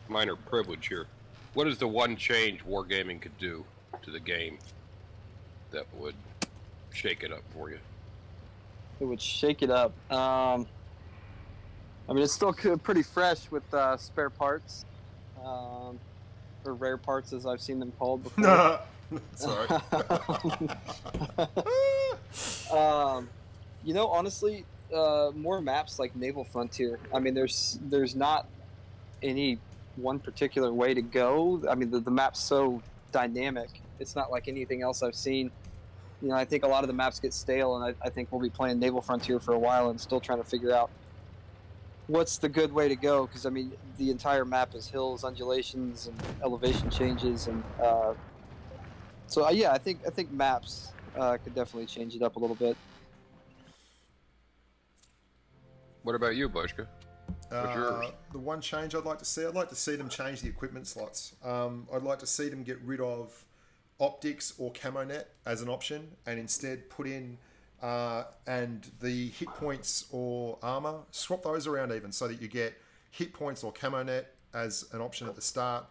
minor privilege here. What is the one change Wargaming could do to the game that would shake it up for you? It would shake it up. I mean, it's still pretty fresh with spare parts, or rare parts, as I've seen them called before. Sorry. You know, honestly, more maps like Naval Frontier. I mean, there's not any one particular way to go. I mean, the map's so dynamic. It's not like anything else I've seen. You know, I think a lot of the maps get stale, and I think we'll be playing Naval Frontier for a while and still trying to figure out what's the good way to go. Because I mean, the entire map is hills, undulations, and elevation changes, and so yeah, I think maps could definitely change it up a little bit. What about you, Bushka? What's yours? The one change I'd like to see them change the equipment slots. I'd like to see them get rid of optics or camo net as an option, and instead put in and the hit points or armor, swap those around even, so that you get hit points or camo net as an option at the start,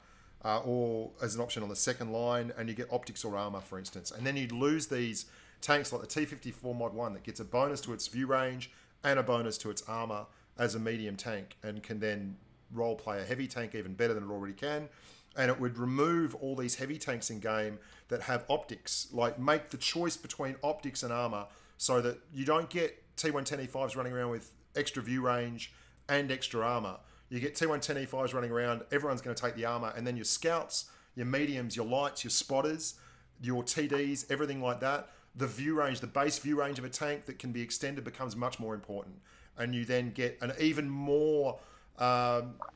or as an option on the second line, and you get optics or armor, for instance. And then you'd lose these tanks like the T-54 Mod 1 that gets a bonus to its view range and a bonus to its armor as a medium tank, and can then role play a heavy tank even better than it already can. And it would remove all these heavy tanks in game that have optics, like make the choice between optics and armor, so that you don't get T110E5s running around with extra view range and extra armor. You get T110E5s running around, everyone's going to take the armor, and then your scouts, your mediums, your lights, your spotters, your TDs, everything like that, the view range, the base view range of a tank that can be extended becomes much more important. And you then get an even more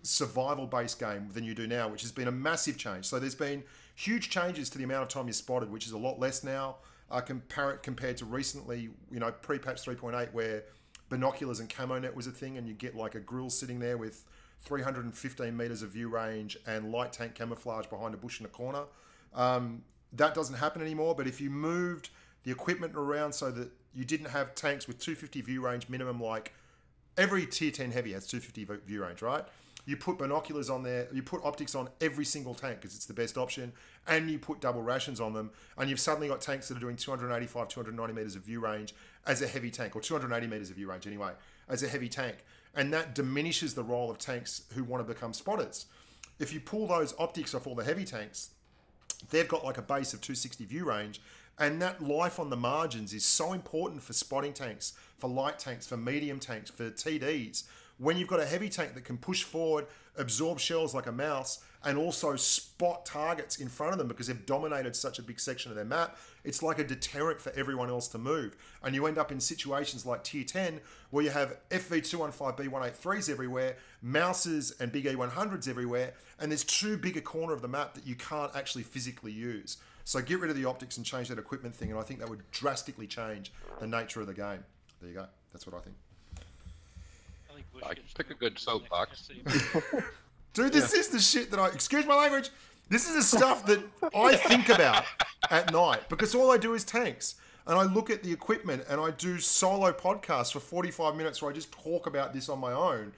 survival-based game than you do now, which has been a massive change. So there's been huge changes to the amount of time you're spotted, which is a lot less now compared to recently, you know, pre-patch 3.8, where binoculars and camo net was a thing, and you get like a grill sitting there with 315 meters of view range and light tank camouflage behind a bush in a corner. That doesn't happen anymore, but if you moved the equipment around so that you didn't have tanks with 250 view range minimum, like every tier 10 heavy has 250 view range, right? You put binoculars on there, you put optics on every single tank because it's the best option, and you put double rations on them, and you've suddenly got tanks that are doing 285, 290 meters of view range as a heavy tank, or 280 meters of view range anyway, as a heavy tank. And that diminishes the role of tanks who want to become spotters. If you pull those optics off all the heavy tanks, they've got like a base of 260 view range, and that life on the margins is so important for spotting tanks, for light tanks, for medium tanks, for TDs. When you've got a heavy tank that can push forward, absorb shells like a mouse, and also spot targets in front of them because they've dominated such a big section of their map, it's like a deterrent for everyone else to move. And you end up in situations like Tier 10, where you have FV215B183s everywhere, mouses and big E100s everywhere, and there's too big a corner of the map that you can't actually physically use. So get rid of the optics and change that equipment thing, and I think that would drastically change the nature of the game. There you go. That's what I think. I can pick a good soapbox. Dude, this is the shit that excuse my language, this is the stuff that I think about at night, because all I do is tanks. And I look at the equipment, and I do solo podcasts for 45 minutes where I just talk about this on my own.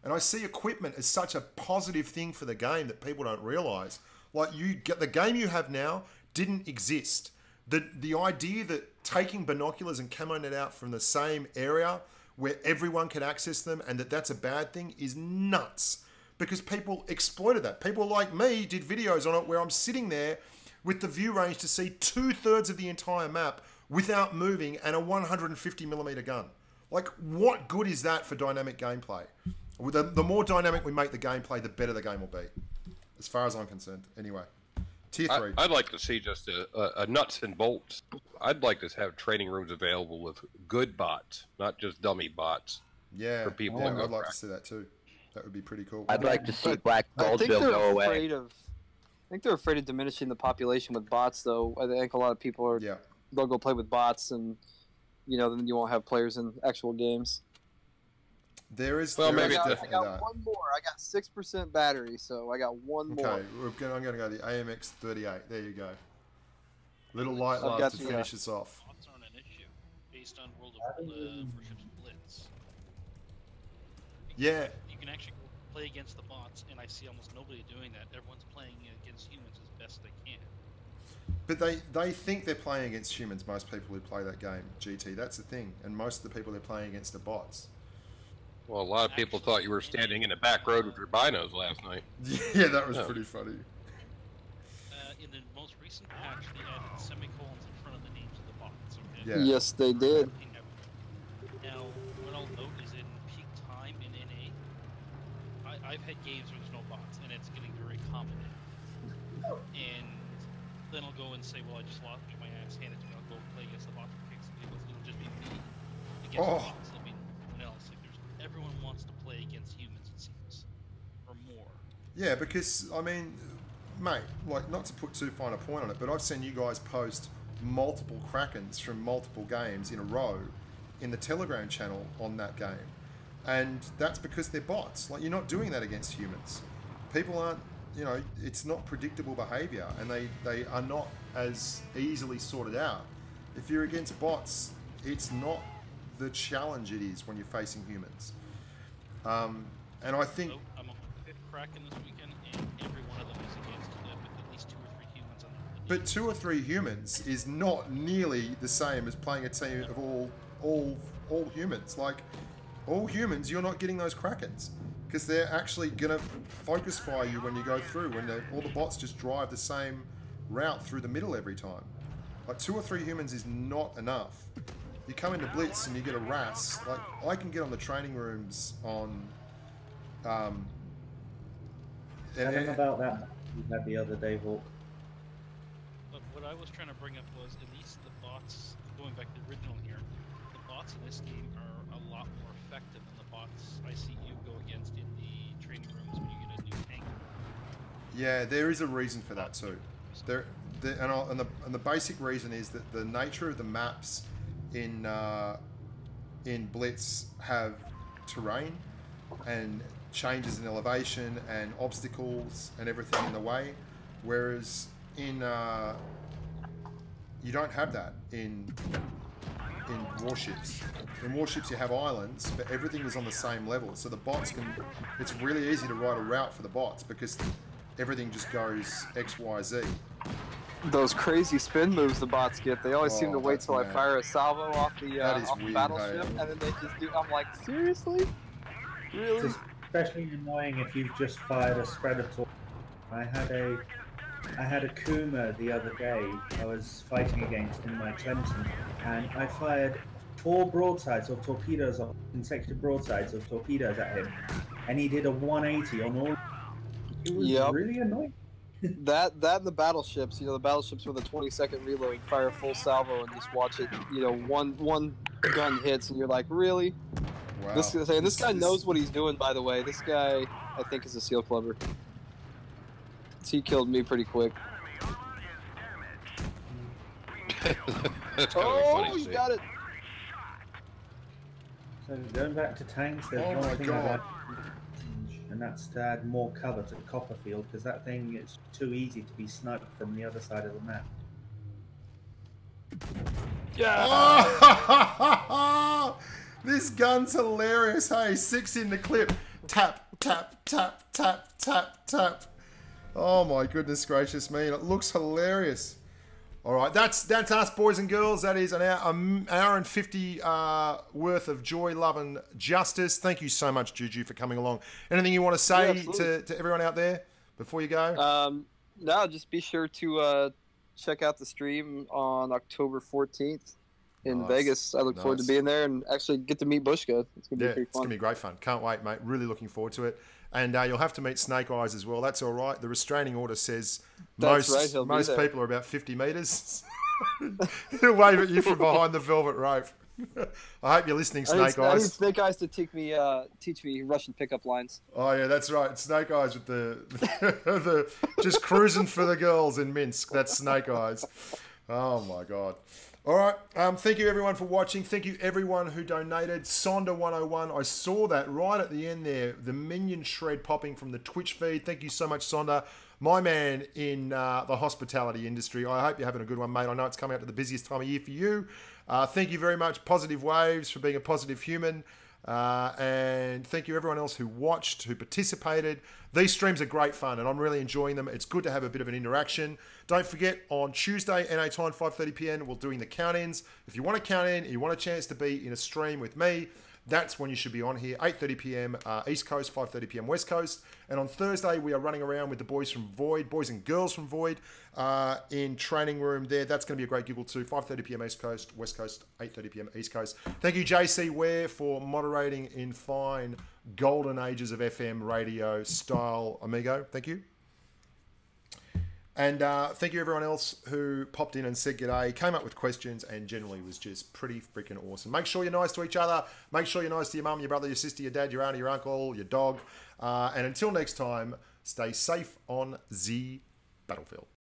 And I see equipment as such a positive thing for the game that people don't realize. Like, the game you have now didn't exist. The idea that taking binoculars and camo net out from the same area where everyone can access them, and that's a bad thing, is nuts. Because people exploited that. People like me did videos on it where I'm sitting there with the view range to see 2/3 of the entire map without moving, and a 150mm gun. Like, what good is that for dynamic gameplay? The more dynamic we make the gameplay, the better the game will be, as far as I'm concerned. Anyway, tier 3. I'd like to see just a nuts and bolts. I'd like to have training rooms available with good bots, not just dummy bots. Yeah, for people. I'd like to see that too. That would be pretty cool. I'd like to see Black Goldbill go away. I think they're afraid of diminishing the population with bots, though. I think a lot of people are. Yeah. They'll go play with bots, and then you won't have players in actual games. There is. Well, there maybe is I definitely got that. one more. I got 6% battery, so I got one more. Okay, I'm going to go the AMX 38. There you go. Little light I've love got to the, finish us off. Bots aren't an issue based on World of Warships Blitz. Yeah. You can actually play against the bots, and I see almost nobody doing that. Everyone's playing against humans as best they can. But they think they're playing against humans, most people who play that game, GT. That's the thing. And most of the people they're playing against are bots. Well, a lot of people thought you were standing in the back road with your binos last night. Yeah, that was pretty funny. In the most recent patch, they added semicolons in front of the names of the bots, okay? Yeah. Yes, they did. Now, what I'll note is in peak time in NA, I've had games where there's no bots, and it's getting very common. And then I'll go and say, well, I just lost my ass handed to me. I'll go play against the bots for kicks. It'll just be me against the bots. There'll be no one else. Like, everyone wants to play against humans, it seems, or more. Yeah, because, I mean, mate, like, not to put too fine a point on it, but I've seen you guys post multiple Krakens from multiple games in a row in the Telegram channel on that game. And that's because they're bots. Like, you're not doing that against humans. People aren't, it's not predictable behavior, and they are not as easily sorted out. If you're against bots, it's not the challenge it is when you're facing humans. And I think... So, I'm on the 5th Kraken this weekend, and every one of them is against at least 2 or 3 humans on the But 2 or 3 humans is not nearly the same as playing a team of all humans. Like, all humans, you're not getting those Krakens. Because they're actually going to focus fire you when you go through, when all the bots just drive the same route through the middle every time. Like, 2 or 3 humans is not enough. You come into Blitz and you get a RAS. Like, I can get on the training rooms on... Tell them about that you had the other day, Hawk. But what I was trying to bring up was, at least the bots, going back to the original here, the bots in this game are a lot more effective than the bots I see you go against in the training rooms when you get a new tank. Yeah, there is a reason for that too. And the basic reason is that the nature of the maps in Blitz have terrain and changes in elevation and obstacles and everything in the way, whereas in you don't have that in warships. In warships you have islands, but everything is on the same level, so the bots can... It's really easy to write a route for the bots because everything just goes X, Y, Z. Those crazy spin moves the bots get, they always seem to wait till I fire a salvo off the battleship, and then they just do... I'm like, seriously? Really? It's especially annoying if you've just fired a Predator. I had a Kuma the other day I was fighting against in my Clemson, and I fired 4 broadsides of torpedoes, consecutive broadsides of torpedoes at him, and he did a 180 on all. It was really annoying. That and the battleships, the battleships with a 20-second reload, fire a full salvo and just watch it, one gun hits and you're like, really? Wow. This guy knows what he's doing, by the way. This guy, I think, is a SEAL clubber. He killed me pretty quick. That's kind of funny to you see. got it! So going back to tanks, there's one thing about, and that's to add more cover to the Copperfield, because that thing is too easy to be sniped from the other side of the map. Yeah! This gun's hilarious, hey? 6 in the clip. Tap, tap, tap, tap, tap, tap. Oh my goodness gracious me. It looks hilarious. Alright, that's us, boys and girls. That is an hour and 50 worth of joy, love, and justice. Thank you so much, Juju, for coming along. Anything you want to say to everyone out there before you go? No, just be sure to check out the stream on October 14th. in Vegas. I look forward to being there and actually get to meet Bushka. It's going to be pretty fun. It's going to be great fun. Can't wait, mate. Really looking forward to it. And you'll have to meet Snake Eyes as well. That's all right. The restraining order says most people are about 50 metres. He'll wave at you from behind the velvet rope. I hope you're listening, Snake Eyes. I need Snake Eyes to teach me Russian pickup lines. Oh yeah, that's right. Snake Eyes with the just cruising for the girls in Minsk. That's Snake Eyes. Oh my God. All right. Thank you everyone for watching. Thank you everyone who donated. Sonda 101. I saw that right at the end there. The minion shred popping from the Twitch feed. Thank you so much, Sonda. My man in the hospitality industry. I hope you're having a good one, mate. I know it's coming up to the busiest time of year for you. Thank you very much, Positive Waves, for being a positive human. And thank you everyone else who watched, who participated. These streams are great fun and I'm really enjoying them. It's good to have a bit of an interaction. Don't forget, on Tuesday, NA time, 5:30 p.m, we're doing the count-ins. If you want to count in, you want a chance to be in a stream with me, that's when you should be on here. 8:30 p.m. East Coast, 5:30 p.m. West Coast. And on Thursday, we are running around with the boys from Void, boys and girls from Void, in training room there. That's going to be a great giggle too. 5:30 p.m. East Coast, West Coast, 8:30 p.m. East Coast. Thank you, JC Ware, for moderating in fine golden ages of FM radio style, amigo. Thank you. And thank you everyone else who popped in and said g'day, came up with questions, and generally was just pretty freaking awesome. Make sure you're nice to each other. Make sure you're nice to your mum, your brother, your sister, your dad, your auntie, your uncle, your dog. And until next time, stay safe on the battlefield.